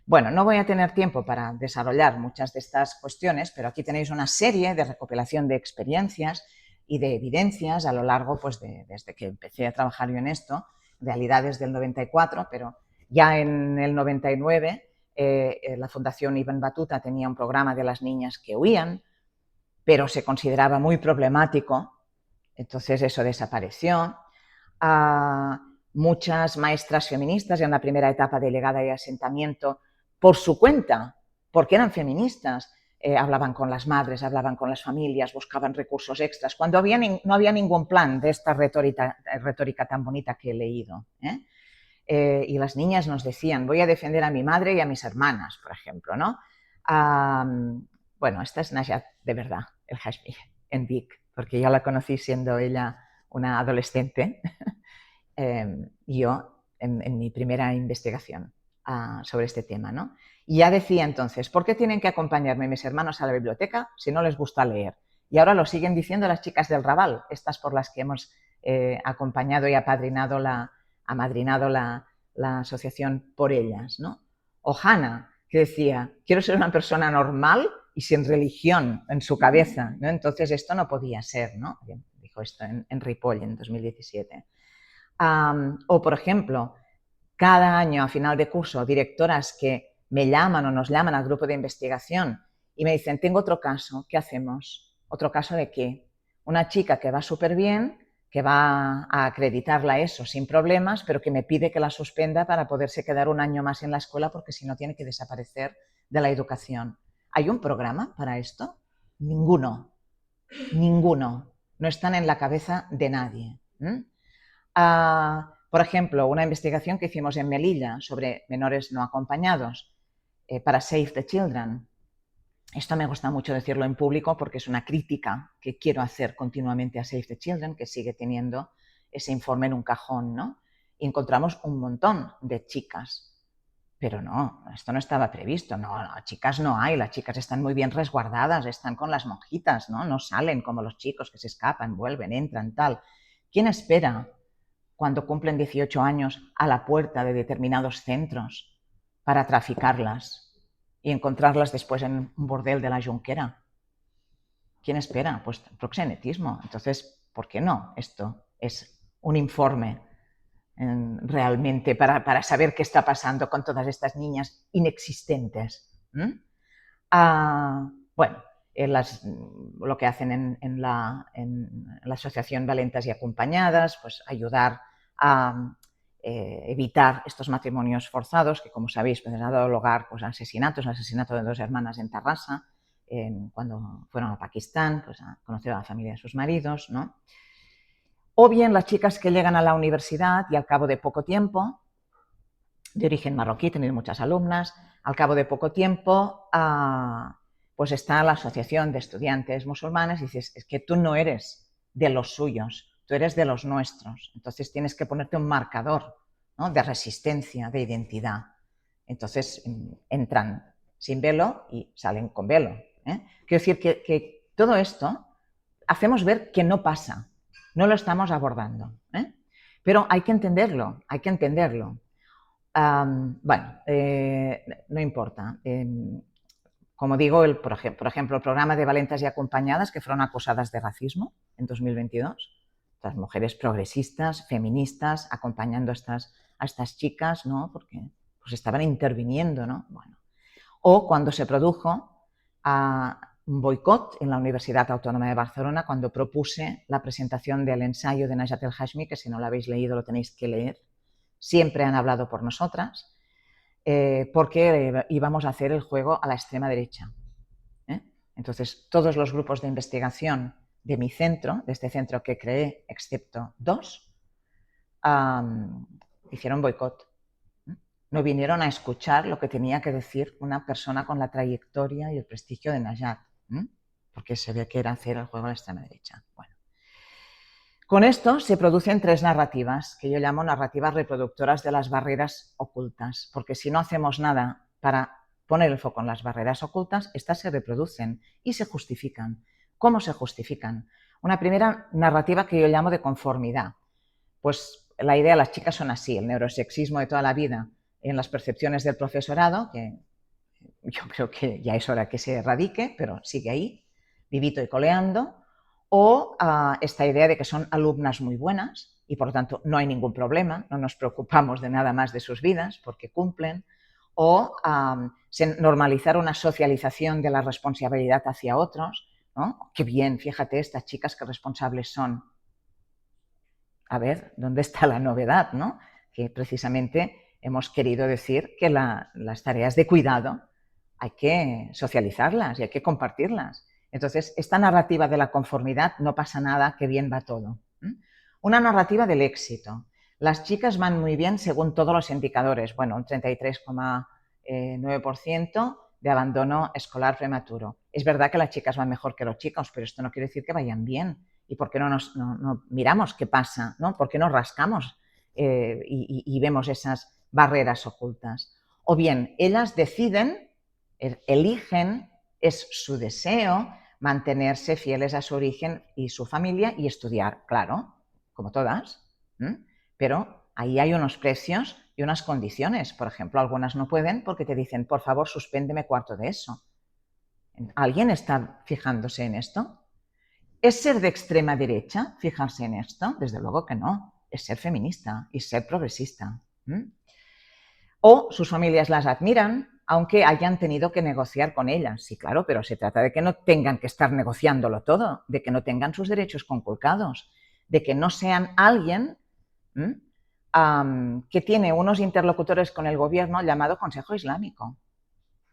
B: Bueno, no voy a tener tiempo para desarrollar muchas de estas cuestiones, pero aquí tenéis una serie de recopilación de experiencias y de evidencias a lo largo, pues desde que empecé a trabajar yo en esto, en realidad desde el 94, pero ya en el 99 la Fundación Ibn Battuta tenía un programa de las niñas que huían, pero se consideraba muy problemático, entonces eso desapareció. Muchas maestras feministas en la primera etapa de llegada y asentamiento por su cuenta, porque eran feministas, hablaban con las madres, hablaban con las familias, buscaban recursos extras, cuando no había ningún plan de esta retórica tan bonita que he leído. Y las niñas nos decían, voy a defender a mi madre y a mis hermanas, por ejemplo, ¿no? Bueno, esta es Najat de verdad, el Hashmi, en Vic, porque yo la conocí siendo ella una adolescente, yo en mi primera investigación. sobre este tema, ¿no? Y ya decía entonces, ¿por qué tienen que acompañarme mis hermanos a la biblioteca si no les gusta leer? Y ahora lo siguen diciendo las chicas del Raval, estas por las que hemos acompañado y amadrinado la asociación por ellas, ¿no? O Hannah, que decía, quiero ser una persona normal y sin religión en su cabeza, ¿no? Entonces esto no podía ser, ¿no? Dijo esto en Ripoll en 2017. O, por ejemplo, cada año a final de curso, directoras que me llaman o nos llaman al grupo de investigación y me dicen, tengo otro caso, ¿qué hacemos? ¿Otro caso de qué? Una chica que va súper bien, que va a acreditar la ESO sin problemas, pero que me pide que la suspenda para poderse quedar un año más en la escuela porque si no tiene que desaparecer de la educación. ¿Hay un programa para esto? Ninguno. Ninguno. No están en la cabeza de nadie. Por ejemplo, una investigación que hicimos en Melilla sobre menores no acompañados para Save the Children. Esto me gusta mucho decirlo en público porque es una crítica que quiero hacer continuamente a Save the Children, que sigue teniendo ese informe en un cajón, ¿no? Y encontramos un montón de chicas. Pero no, esto no estaba previsto. No, chicas no hay, las chicas están muy bien resguardadas, están con las monjitas, ¿no? No salen como los chicos que se escapan, vuelven, entran, tal. ¿Quién espera cuando cumplen 18 años a la puerta de determinados centros para traficarlas y encontrarlas después en un bordel de la Jonquera? ¿Quién espera? Pues proxenetismo. Entonces, ¿por qué no? Esto es un informe realmente para saber qué está pasando con todas estas niñas inexistentes. Bueno, lo que hacen en la asociación Valentas y Acompañadas, pues ayudar a evitar estos matrimonios forzados que, como sabéis, pues, han dado lugar pues, a asesinatos, el asesinato de 2 hermanas en Tarrasa, cuando fueron a Pakistán, pues, a conocer a la familia de sus maridos, ¿no? O bien las chicas que llegan a la universidad y al cabo de poco tiempo, de origen marroquí, he tenido muchas alumnas, al cabo de poco tiempo, pues está la Asociación de Estudiantes Musulmanes y dices, es que tú no eres de los suyos, tú eres de los nuestros. Entonces tienes que ponerte un marcador, ¿no?, de resistencia, de identidad. Entonces entran sin velo y salen con velo. Quiero decir que todo esto hacemos ver que no pasa, no lo estamos abordando. Pero hay que entenderlo, hay que entenderlo. Bueno, no importa. Como digo, por ejemplo, el programa de Valentas y Acompañadas que fueron acusadas de racismo en 2022. Las mujeres progresistas, feministas, acompañando a estas chicas, ¿no? Porque pues estaban interviniendo, ¿no? Bueno. O cuando se produjo un boicot en la Universidad Autónoma de Barcelona cuando propuse la presentación del ensayo de Najat El Hashmi, que si no lo habéis leído lo tenéis que leer. Siempre han hablado por nosotras, porque íbamos a hacer el juego a la extrema derecha. Entonces, todos los grupos de investigación de mi centro, de este centro que creé, excepto 2, hicieron boicot. No vinieron a escuchar lo que tenía que decir una persona con la trayectoria y el prestigio de Najat, porque se ve que era hacer el juego a la extrema derecha. Bueno. Con esto se producen 3 narrativas, que yo llamo narrativas reproductoras de las barreras ocultas, porque si no hacemos nada para poner el foco en las barreras ocultas, estas se reproducen y se justifican. ¿Cómo se justifican? Una primera narrativa que yo llamo de conformidad. Pues la idea, las chicas son así, el neurosexismo de toda la vida en las percepciones del profesorado, que yo creo que ya es hora que se erradique, pero sigue ahí, vivito y coleando. O esta idea de que son alumnas muy buenas y por lo tanto no hay ningún problema, no nos preocupamos de nada más de sus vidas porque cumplen. O normalizar una socialización de la responsabilidad hacia otros, ¿no? Qué bien, fíjate, estas chicas qué responsables son. A ver, ¿dónde está la novedad, no? Que precisamente hemos querido decir que las tareas de cuidado hay que socializarlas y hay que compartirlas. Entonces, esta narrativa de la conformidad, no pasa nada, que bien va todo. Una narrativa del éxito. Las chicas van muy bien según todos los indicadores. Bueno, un 33,9% de abandono escolar prematuro. Es verdad que las chicas van mejor que los chicos, pero esto no quiere decir que vayan bien. ¿Y por qué no miramos qué pasa? ¿No? ¿Por qué no rascamos y vemos esas barreras ocultas? O bien, ellas deciden, eligen, es su deseo mantenerse fieles a su origen y su familia y estudiar, claro, como todas, pero ahí hay unos precios y unas condiciones. Por ejemplo, algunas no pueden porque te dicen, por favor, suspéndeme cuarto de eso. ¿Alguien está fijándose en esto? ¿Es ser de extrema derecha fijarse en esto? Desde luego que no. Es ser feminista y ser progresista. O sus familias las admiran, aunque hayan tenido que negociar con ellas. Sí, claro, pero se trata de que no tengan que estar negociándolo todo, de que no tengan sus derechos conculcados, de que no sean alguien que tiene unos interlocutores con el gobierno llamado Consejo Islámico.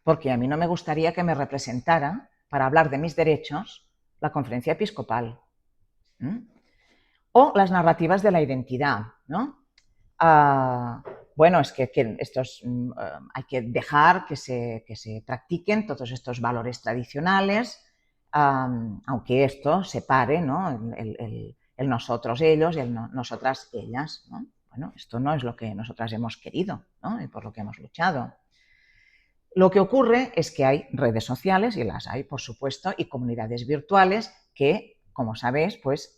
B: Porque a mí no me gustaría que me representara, para hablar de mis derechos, la conferencia episcopal. O las narrativas de la identidad, ¿no? Bueno, es que estos, hay que dejar que se practiquen todos estos valores tradicionales, aunque esto separe, ¿no? el nosotros ellos y el nosotras ellas, ¿no? Bueno, esto no es lo que nosotras hemos querido, ¿no? Y por lo que hemos luchado. Lo que ocurre es que hay redes sociales, y las hay, por supuesto, y comunidades virtuales que, como sabéis, pues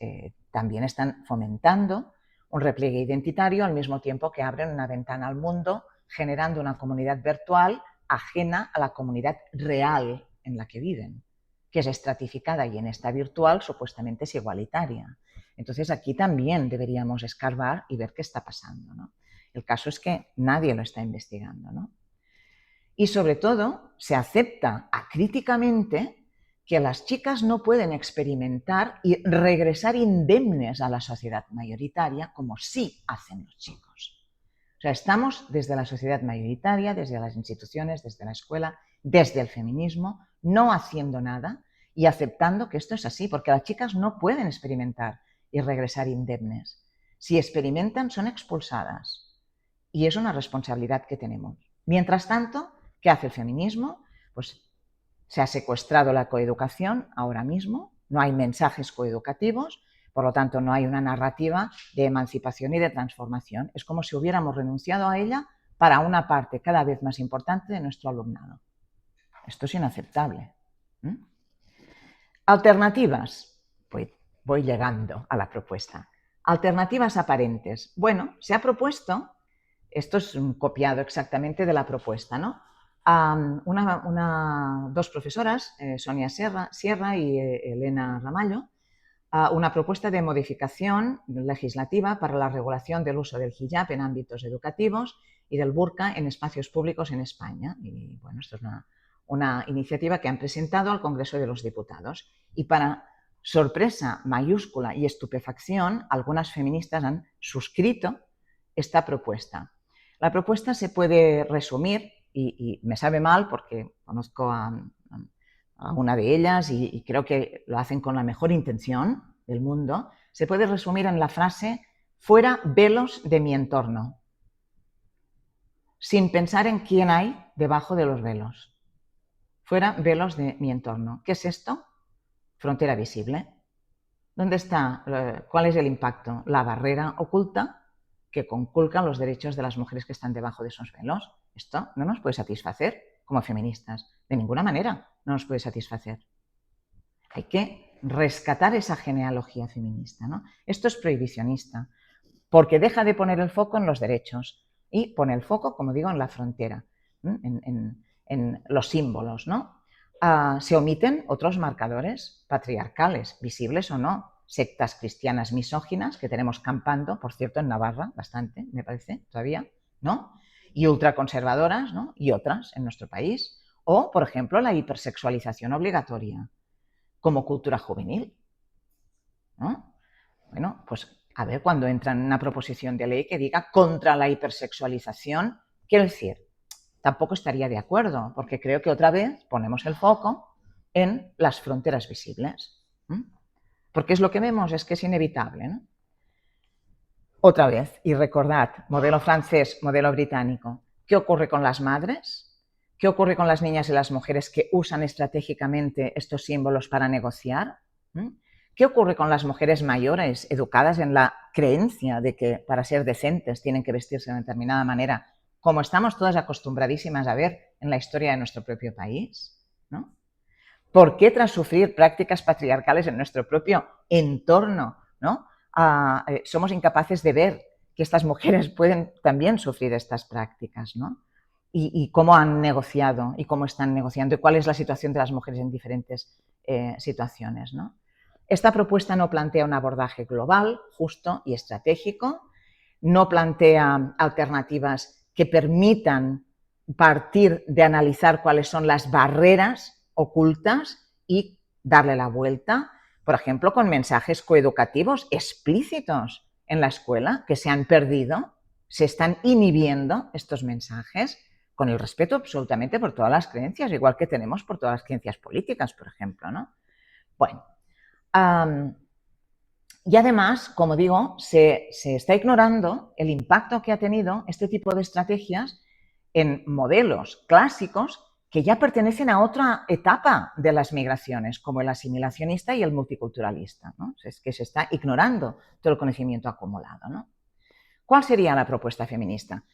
B: también están fomentando un repliegue identitario al mismo tiempo que abren una ventana al mundo, generando una comunidad virtual ajena a la comunidad real en la que viven, que es estratificada y en esta virtual supuestamente es igualitaria. Entonces aquí también deberíamos escarbar y ver qué está pasando, ¿no? El caso es que nadie lo está investigando, ¿no? Y sobre todo se acepta acríticamente que las chicas no pueden experimentar y regresar indemnes a la sociedad mayoritaria como sí hacen los chicos. O sea, estamos desde la sociedad mayoritaria, desde las instituciones, desde la escuela, desde el feminismo, no haciendo nada y aceptando que esto es así, porque las chicas no pueden experimentar y regresar indemnes. Si experimentan, son expulsadas. Y es una responsabilidad que tenemos. Mientras tanto, ¿qué hace el feminismo? Pues se ha secuestrado la coeducación ahora mismo, no hay mensajes coeducativos, por lo tanto no hay una narrativa de emancipación y de transformación. Es como si hubiéramos renunciado a ella para una parte cada vez más importante de nuestro alumnado. Esto es inaceptable. Alternativas. Pues voy llegando a la propuesta. Alternativas aparentes. Bueno, se ha propuesto, esto es un copiado exactamente de la propuesta, ¿no? Dos profesoras, Sonia Sierra y Elena Ramallo, una propuesta de modificación legislativa para la regulación del uso del hijab en ámbitos educativos y del burka en espacios públicos en España. Y bueno, esto es una iniciativa que han presentado al Congreso de los Diputados. Y para sorpresa mayúscula y estupefacción, algunas feministas han suscrito esta propuesta. La propuesta se puede resumir, y me sabe mal porque conozco a una de ellas y creo que lo hacen con la mejor intención del mundo, se puede resumir en la frase: fuera velos de mi entorno, sin pensar en quién hay debajo de los velos. Fuera velos de mi entorno. ¿Qué es esto? Frontera visible. ¿Dónde está? ¿Cuál es el impacto? La barrera oculta que conculcan los derechos de las mujeres que están debajo de esos velos. Esto no nos puede satisfacer como feministas. De ninguna manera no nos puede satisfacer. Hay que rescatar esa genealogía feminista, ¿no? Esto es prohibicionista, porque deja de poner el foco en los derechos y pone el foco, como digo, en la frontera, en los símbolos, ¿no? Se omiten otros marcadores patriarcales, visibles o no. Sectas cristianas misóginas que tenemos campando, por cierto, en Navarra, bastante, me parece, todavía, ¿no? Y ultraconservadoras, ¿no? Y otras en nuestro país. O, por ejemplo, la hipersexualización obligatoria como cultura juvenil, ¿no? Bueno, pues a ver, cuando entra en una proposición de ley que diga contra la hipersexualización, quiero decir, tampoco estaría de acuerdo, porque creo que otra vez ponemos el foco en las fronteras visibles. Porque es lo que vemos, es que es inevitable, ¿no? Otra vez, y recordad, modelo francés, modelo británico, ¿qué ocurre con las madres? ¿Qué ocurre con las niñas y las mujeres que usan estratégicamente estos símbolos para negociar? ¿Qué ocurre con las mujeres mayores educadas en la creencia de que para ser decentes tienen que vestirse de determinada manera como estamos todas acostumbradísimas a ver en la historia de nuestro propio país, ¿no? ¿Por qué tras sufrir prácticas patriarcales en nuestro propio entorno, ¿no? Somos incapaces de ver que estas mujeres pueden también sufrir estas prácticas, ¿no? Y cómo han negociado y cómo están negociando y cuál es la situación de las mujeres en diferentes situaciones, ¿no? Esta propuesta no plantea un abordaje global, justo y estratégico, no plantea alternativas que permitan partir de analizar cuáles son las barreras ocultas y darle la vuelta, por ejemplo, con mensajes coeducativos explícitos en la escuela que se han perdido, se están inhibiendo estos mensajes con el respeto absolutamente por todas las creencias, igual que tenemos por todas las creencias políticas, por ejemplo, ¿no? Bueno, y además, como digo, se está ignorando el impacto que ha tenido este tipo de estrategias en modelos clásicos que ya pertenecen a otra etapa de las migraciones, como el asimilacionista y el multiculturalista, ¿no? Es que se está ignorando todo el conocimiento acumulado, ¿no? ¿Cuál sería la propuesta feminista?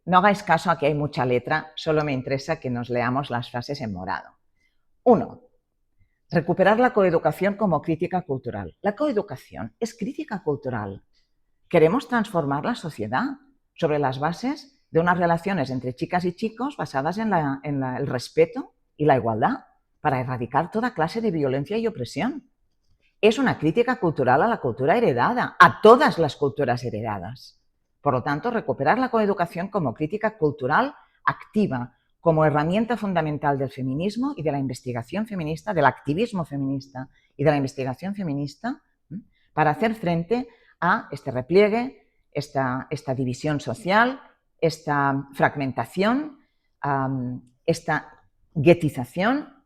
B: No hagáis caso a que hay mucha letra, solo me interesa que nos leamos las frases en morado. 1. Recuperar la coeducación como crítica cultural. La coeducación es crítica cultural. Queremos transformar la sociedad sobre las bases de unas relaciones entre chicas y chicos basadas en el respeto y la igualdad para erradicar toda clase de violencia y opresión. Es una crítica cultural a la cultura heredada, a todas las culturas heredadas. Por lo tanto, recuperar la coeducación como crítica cultural activa, como herramienta fundamental del feminismo y de la investigación feminista, del activismo feminista y de la investigación feminista, para hacer frente a este repliegue, esta división social, esta fragmentación, esta guetización,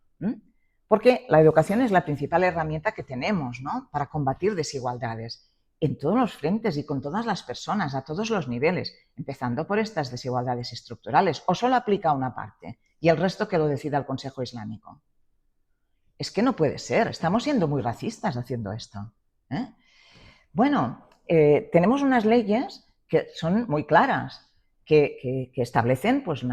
B: porque la educación es la principal herramienta que tenemos, ¿no?, para combatir desigualdades en todos los frentes y con todas las personas, a todos los niveles, empezando por estas desigualdades estructurales, o solo aplica una parte y el resto que lo decida el Consejo Islámico. Es que no puede ser, estamos siendo muy racistas haciendo esto, ¿eh? Bueno, tenemos unas leyes que son muy claras, que establecen pues,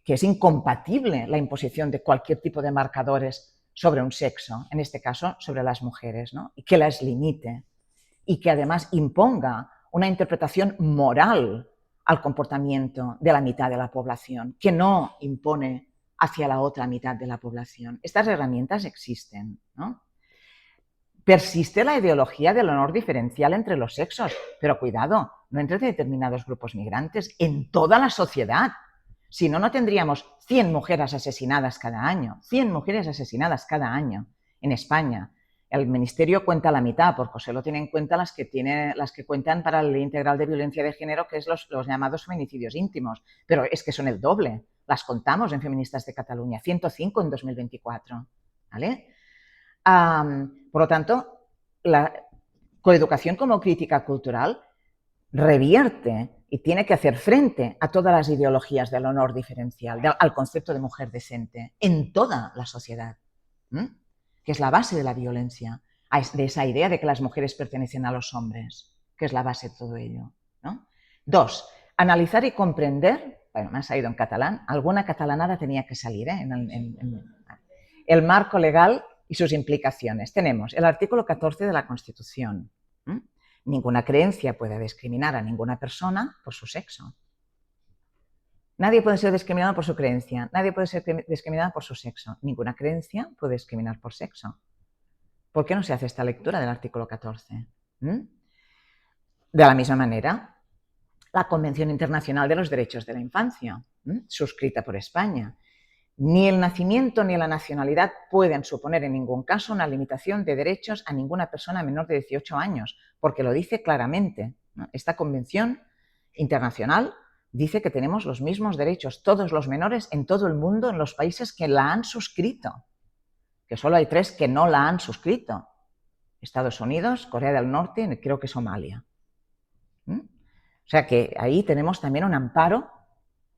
B: que es incompatible la imposición de cualquier tipo de marcadores sobre un sexo, en este caso sobre las mujeres, ¿no?, y que las limite y que además imponga una interpretación moral al comportamiento de la mitad de la población, que no impone hacia la otra mitad de la población. Estas herramientas existen, ¿no? Persiste la ideología del honor diferencial entre los sexos, pero cuidado, no entre determinados grupos migrantes, en toda la sociedad. Si no, no tendríamos 100 mujeres asesinadas cada año, 100 mujeres asesinadas cada año en España. El Ministerio cuenta la mitad, porque solo tiene en cuenta las que cuentan para la Ley Integral de Violencia de Género, que es los llamados feminicidios íntimos, pero es que son el doble. Las contamos en Feministas de Cataluña, 105 en 2024, ¿vale? Por lo tanto, la coeducación como crítica cultural revierte y tiene que hacer frente a todas las ideologías del honor diferencial, al concepto de mujer decente en toda la sociedad, que es la base de la violencia, de esa idea de que las mujeres pertenecen a los hombres, que es la base de todo ello, ¿no? 2. Analizar y comprender, bueno, me ha salido en catalán, alguna catalanada tenía que salir, ¿eh?, el marco legal y sus implicaciones. Tenemos el artículo 14 de la Constitución. Ninguna creencia puede discriminar a ninguna persona por su sexo. Nadie puede ser discriminado por su creencia, nadie puede ser discriminado por su sexo. Ninguna creencia puede discriminar por sexo. ¿Por qué no se hace esta lectura del artículo 14? De la misma manera, la Convención Internacional de los Derechos de la Infancia, suscrita por España. Ni el nacimiento ni la nacionalidad pueden suponer en ningún caso una limitación de derechos a ninguna persona menor de 18 años, porque lo dice claramente, ¿no? Esta convención internacional dice que tenemos los mismos derechos, todos los menores en todo el mundo, en los países que la han suscrito, que solo hay 3 que no la han suscrito: Estados Unidos, Corea del Norte y creo que Somalia. O sea que ahí tenemos también un amparo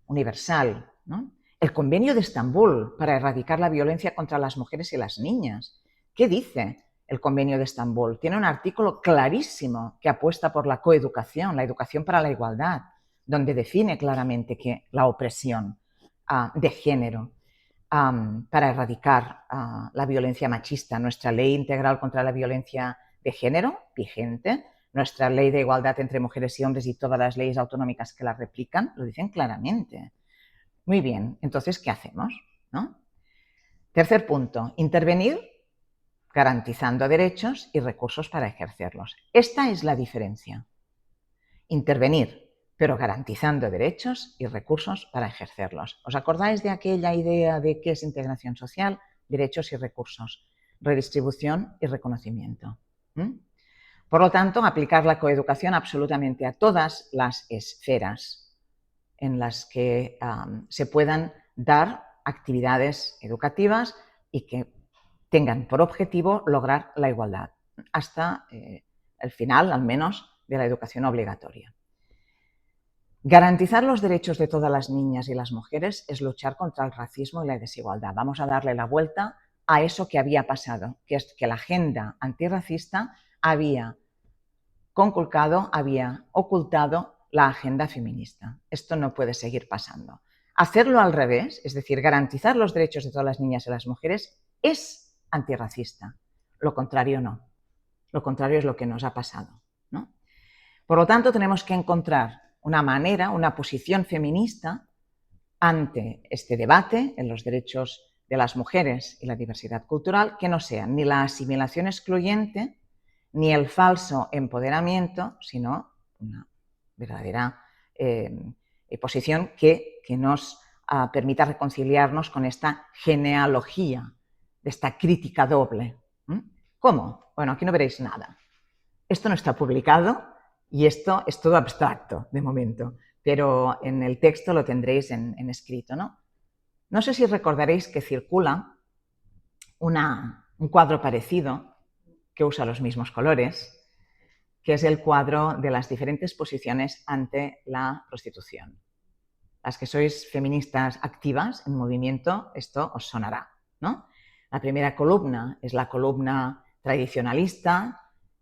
B: universal, ¿no? El Convenio de Estambul para erradicar la violencia contra las mujeres y las niñas. ¿Qué dice el Convenio de Estambul? Tiene un artículo clarísimo que apuesta por la coeducación, la educación para la igualdad. donde define claramente que la opresión de género para erradicar la violencia machista, nuestra ley integral contra la violencia de género, vigente, nuestra ley de igualdad entre mujeres y hombres y todas las leyes autonómicas que la replican, lo dicen claramente. Muy bien, entonces, ¿qué hacemos? ¿No? Tercer punto, intervenir garantizando derechos y recursos para ejercerlos. Esta es la diferencia. Intervenir, pero garantizando derechos y recursos para ejercerlos. ¿Os acordáis de aquella idea de qué es integración social? Derechos y recursos, redistribución y reconocimiento. Por lo tanto, aplicar la coeducación absolutamente a todas las esferas en las que se puedan dar actividades educativas y que tengan por objetivo lograr la igualdad, hasta el final, al menos, de la educación obligatoria. Garantizar los derechos de todas las niñas y las mujeres es luchar contra el racismo y la desigualdad. Vamos a darle la vuelta a eso que había pasado, que es que la agenda antirracista había conculcado, había ocultado la agenda feminista. Esto no puede seguir pasando. Hacerlo al revés, es decir, garantizar los derechos de todas las niñas y las mujeres, es antirracista. Lo contrario no. Lo contrario es lo que nos ha pasado, ¿no? Por lo tanto, tenemos que encontrar una manera, una posición feminista ante este debate en los derechos de las mujeres y la diversidad cultural que no sea ni la asimilación excluyente ni el falso empoderamiento, sino una verdadera posición que nos permita reconciliarnos con esta genealogía, de esta crítica doble. ¿Cómo? Bueno, aquí no veréis nada. Esto no está publicado y esto es todo abstracto de momento, pero en el texto lo tendréis en escrito, ¿no? No sé si recordaréis que circula un cuadro parecido que usa los mismos colores, que es el cuadro de las diferentes posiciones ante la prostitución. Las que sois feministas activas en movimiento, esto os sonará, ¿no? La primera columna es la columna tradicionalista,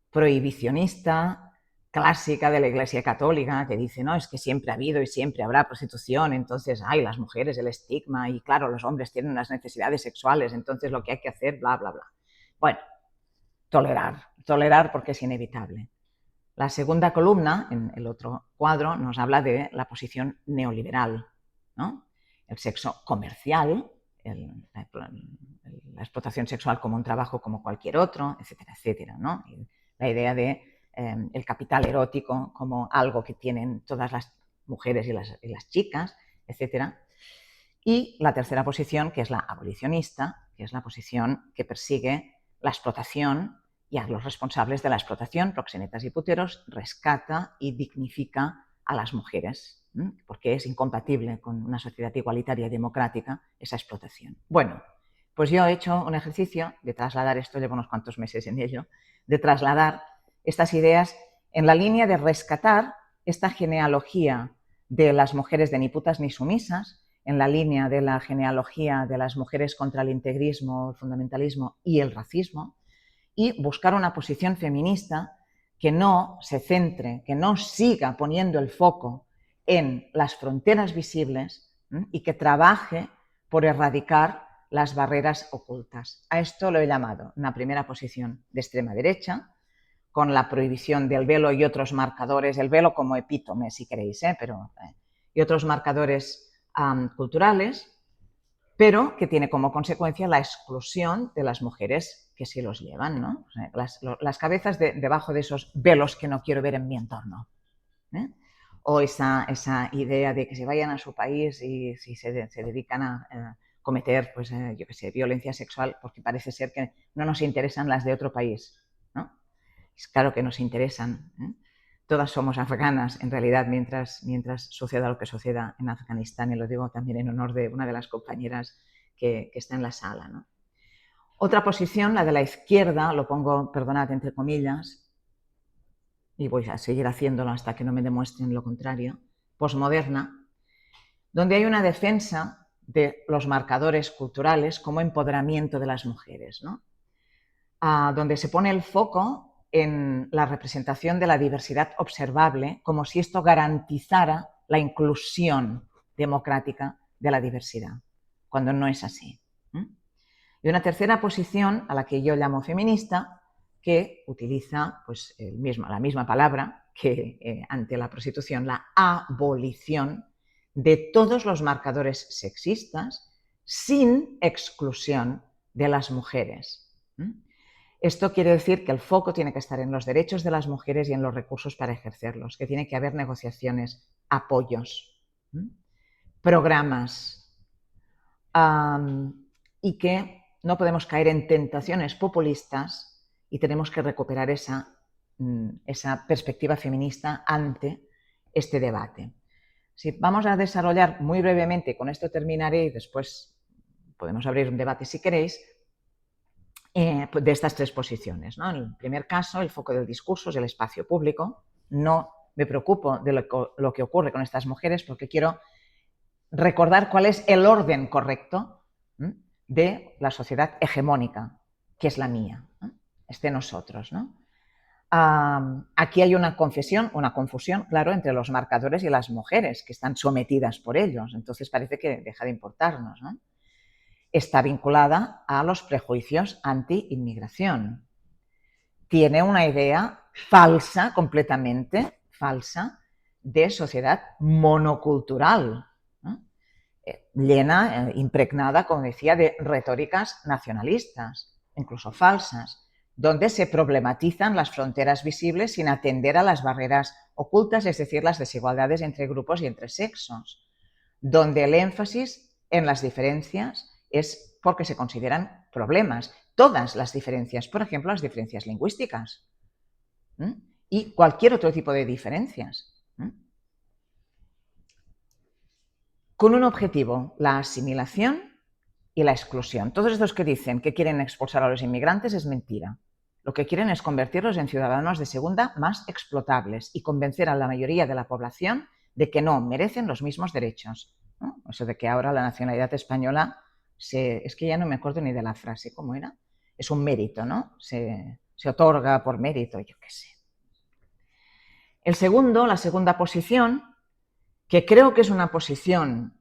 B: prohibicionista, clásica de la Iglesia Católica, que dice, no, es que siempre ha habido y siempre habrá prostitución, entonces, ay, las mujeres, el estigma, y claro, los hombres tienen unas necesidades sexuales, entonces lo que hay que hacer, bla, bla, bla. Bueno, tolerar porque es inevitable. La segunda columna, en el otro cuadro, nos habla de la posición neoliberal, ¿no? El sexo comercial, la explotación sexual como un trabajo como cualquier otro, etcétera, etcétera, ¿no? Y la idea de el capital erótico como algo que tienen todas las mujeres y las chicas, etcétera. Y la tercera posición, que es la abolicionista, que es la posición que persigue la explotación y a los responsables de la explotación, proxenetas y puteros, rescata y dignifica a las mujeres, porque es incompatible con una sociedad igualitaria y democrática esa explotación. Bueno, pues yo he hecho un ejercicio de trasladar esto, llevo unos cuantos meses en ello, de trasladar estas ideas en la línea de rescatar esta genealogía de las mujeres de ni putas ni sumisas, en la línea de la genealogía de las mujeres contra el integrismo, el fundamentalismo y el racismo, y buscar una posición feminista que no se centre, que no siga poniendo el foco en las fronteras visibles y que trabaje por erradicar las barreras ocultas. A esto lo he llamado una primera posición de extrema derecha, con la prohibición del velo y otros marcadores, el velo como epítome, si queréis, y otros marcadores culturales, pero que tiene como consecuencia la exclusión de las mujeres que sí los llevan, ¿no? O sea, las cabezas debajo de esos velos que no quiero ver en mi entorno. O esa idea de que se vayan a su país y si se dedican a cometer, pues, yo qué sé, violencia sexual, porque parece ser que no nos interesan las de otro país, ¿no? Es claro que nos interesan. Todas somos afganas, en realidad, mientras suceda lo que suceda en Afganistán, y lo digo también en honor de una de las compañeras que está en la sala, ¿no? Otra posición, la de la izquierda, lo pongo, perdonad, entre comillas, y voy a seguir haciéndolo hasta que no me demuestren lo contrario, posmoderna, donde hay una defensa de los marcadores culturales como empoderamiento de las mujeres, ¿no? Donde se pone el foco en la representación de la diversidad observable, como si esto garantizara la inclusión democrática de la diversidad, cuando no es así. Y una tercera posición, a la que yo llamo feminista, que utiliza pues, la misma palabra que ante la prostitución, la abolición de todos los marcadores sexistas sin exclusión de las mujeres. Esto quiere decir que el foco tiene que estar en los derechos de las mujeres y en los recursos para ejercerlos, que tiene que haber negociaciones, apoyos, programas, y que no podemos caer en tentaciones populistas y tenemos que recuperar esa perspectiva feminista ante este debate. Si vamos a desarrollar muy brevemente, con esto terminaré y después podemos abrir un debate si queréis, de estas tres posiciones, ¿no? En el primer caso, el foco del discurso es el espacio público. No me preocupo de lo que ocurre con estas mujeres porque quiero recordar cuál es el orden correcto de la sociedad hegemónica, que es la mía, ¿no? Es de nosotros, ¿no? Aquí hay una confusión, claro, entre los marcadores y las mujeres que están sometidas por ellos. Entonces parece que deja de importarnos, ¿no? Está vinculada a los prejuicios anti-inmigración. Tiene una idea falsa, completamente falsa, de sociedad monocultural, ¿no? Llena, impregnada, como decía, de retóricas nacionalistas, incluso falsas, donde se problematizan las fronteras visibles sin atender a las barreras ocultas, es decir, las desigualdades entre grupos y entre sexos, donde el énfasis en las diferencias es porque se consideran problemas. Todas las diferencias, por ejemplo, las diferencias lingüísticas, y cualquier otro tipo de diferencias, con un objetivo, la asimilación y la exclusión. Todos estos que dicen que quieren expulsar a los inmigrantes es mentira. Lo que quieren es convertirlos en ciudadanos de segunda más explotables y convencer a la mayoría de la población de que no merecen los mismos derechos, ¿no? Eso de que ahora la nacionalidad española es que ya no me acuerdo ni de la frase, ¿cómo era? Es un mérito, ¿no? Se otorga por mérito, yo qué sé. La segunda posición, que creo que es una posición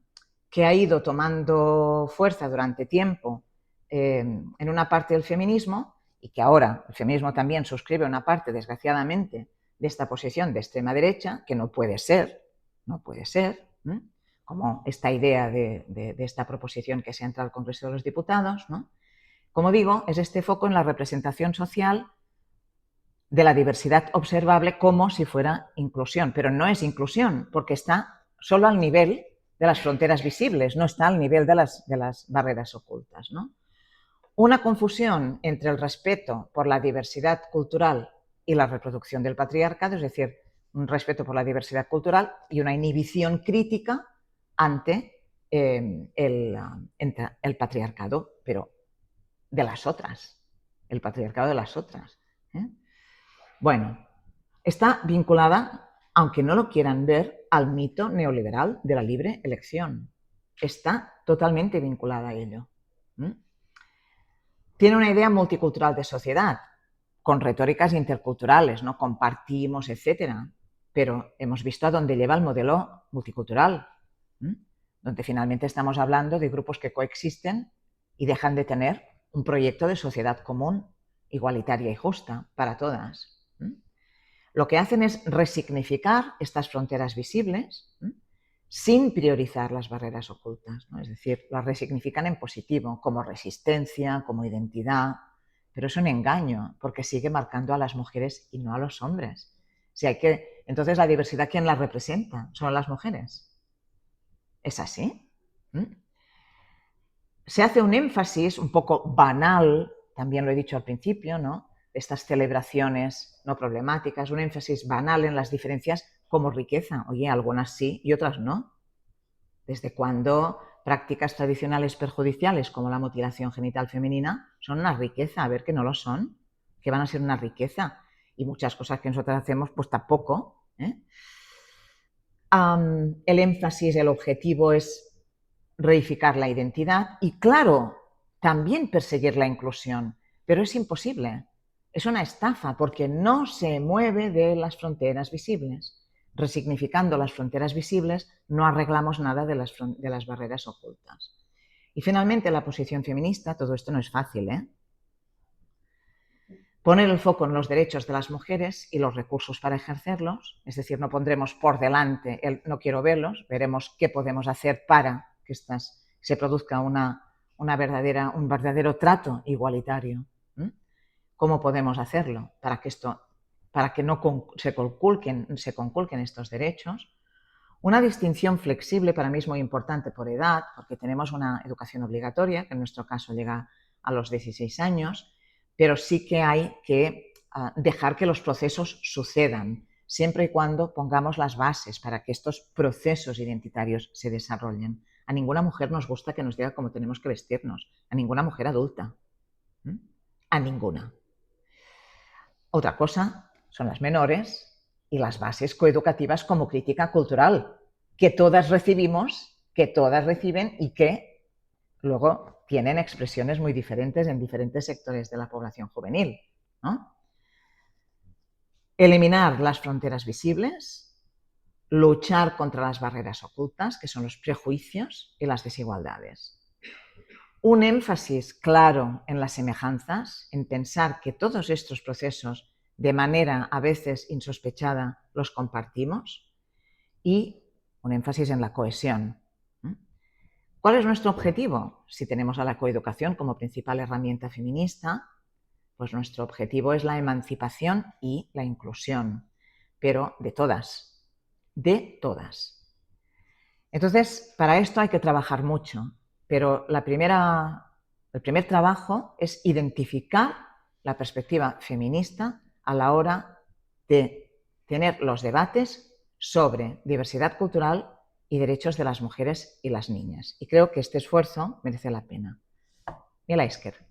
B: que ha ido tomando fuerza durante tiempo en una parte del feminismo y que ahora el feminismo también suscribe una parte, desgraciadamente, de esta posición de extrema derecha, que no puede ser, como esta idea de esta proposición que se ha entrado al Congreso de los Diputados, ¿no? Como digo, es este foco en la representación social de la diversidad observable como si fuera inclusión, pero no es inclusión porque está solo al nivel de las fronteras visibles, no está al nivel de las barreras ocultas, ¿no? Una confusión entre el respeto por la diversidad cultural y la reproducción del patriarcado, es decir, un respeto por la diversidad cultural y una inhibición crítica ante el patriarcado, pero de las otras, el patriarcado de las otras. Bueno, está vinculada, aunque no lo quieran ver, al mito neoliberal de la libre elección. Está totalmente vinculada a ello. Tiene una idea multicultural de sociedad, con retóricas interculturales, ¿no? Compartimos, etcétera. Pero hemos visto a dónde lleva el modelo multicultural, donde finalmente estamos hablando de grupos que coexisten y dejan de tener un proyecto de sociedad común, igualitaria y justa para todas. Lo que hacen es resignificar estas fronteras visibles sin priorizar las barreras ocultas, ¿no? Es decir, las resignifican en positivo, como resistencia, como identidad, pero es un engaño porque sigue marcando a las mujeres y no a los hombres. Entonces, la diversidad, ¿quién la representa? Son las mujeres. ¿Es así? Se hace un énfasis un poco banal, también lo he dicho al principio, ¿no? Estas celebraciones no problemáticas, un énfasis banal en las diferencias como riqueza. Oye, algunas sí y otras no. ¿Desde cuándo prácticas tradicionales perjudiciales como la mutilación genital femenina son una riqueza? A ver que no lo son, que van a ser una riqueza. Y muchas cosas que nosotros hacemos, pues tampoco. El énfasis, el objetivo es reificar la identidad y, claro, también perseguir la inclusión, pero es imposible. Es una estafa porque no se mueve de las fronteras visibles. resignificando las fronteras visibles, no arreglamos nada de las barreras ocultas. Y finalmente, la posición feminista, todo esto no es fácil, ¿eh? Poner el foco en los derechos de las mujeres y los recursos para ejercerlos, es decir, no pondremos por delante el no quiero verlos, veremos qué podemos hacer para que se produzca un verdadero trato igualitario. ¿Cómo podemos hacerlo para que no se conculquen estos derechos? Una distinción flexible para mí es muy importante por edad, porque tenemos una educación obligatoria, que en nuestro caso llega a los 16 años, pero sí que hay que dejar que los procesos sucedan, siempre y cuando pongamos las bases para que estos procesos identitarios se desarrollen. A ninguna mujer nos gusta que nos diga cómo tenemos que vestirnos, a ninguna mujer adulta, a ninguna. Otra cosa son las menores y las bases coeducativas como crítica cultural, que todas recibimos, que todas reciben y que luego tienen expresiones muy diferentes en diferentes sectores de la población juvenil, ¿no? Eliminar las fronteras visibles, luchar contra las barreras ocultas, que son los prejuicios y las desigualdades. Un énfasis claro en las semejanzas, en pensar que todos estos procesos, de manera a veces insospechada, los compartimos, y un énfasis en la cohesión. ¿Cuál es nuestro objetivo? Si tenemos a la coeducación como principal herramienta feminista, pues nuestro objetivo es la emancipación y la inclusión, pero de todas, de todas. Entonces, para esto hay que trabajar mucho, pero el primer trabajo es identificar la perspectiva feminista a la hora de tener los debates sobre diversidad cultural y derechos de las mujeres y las niñas. Y creo que este esfuerzo merece la pena. Mila esker.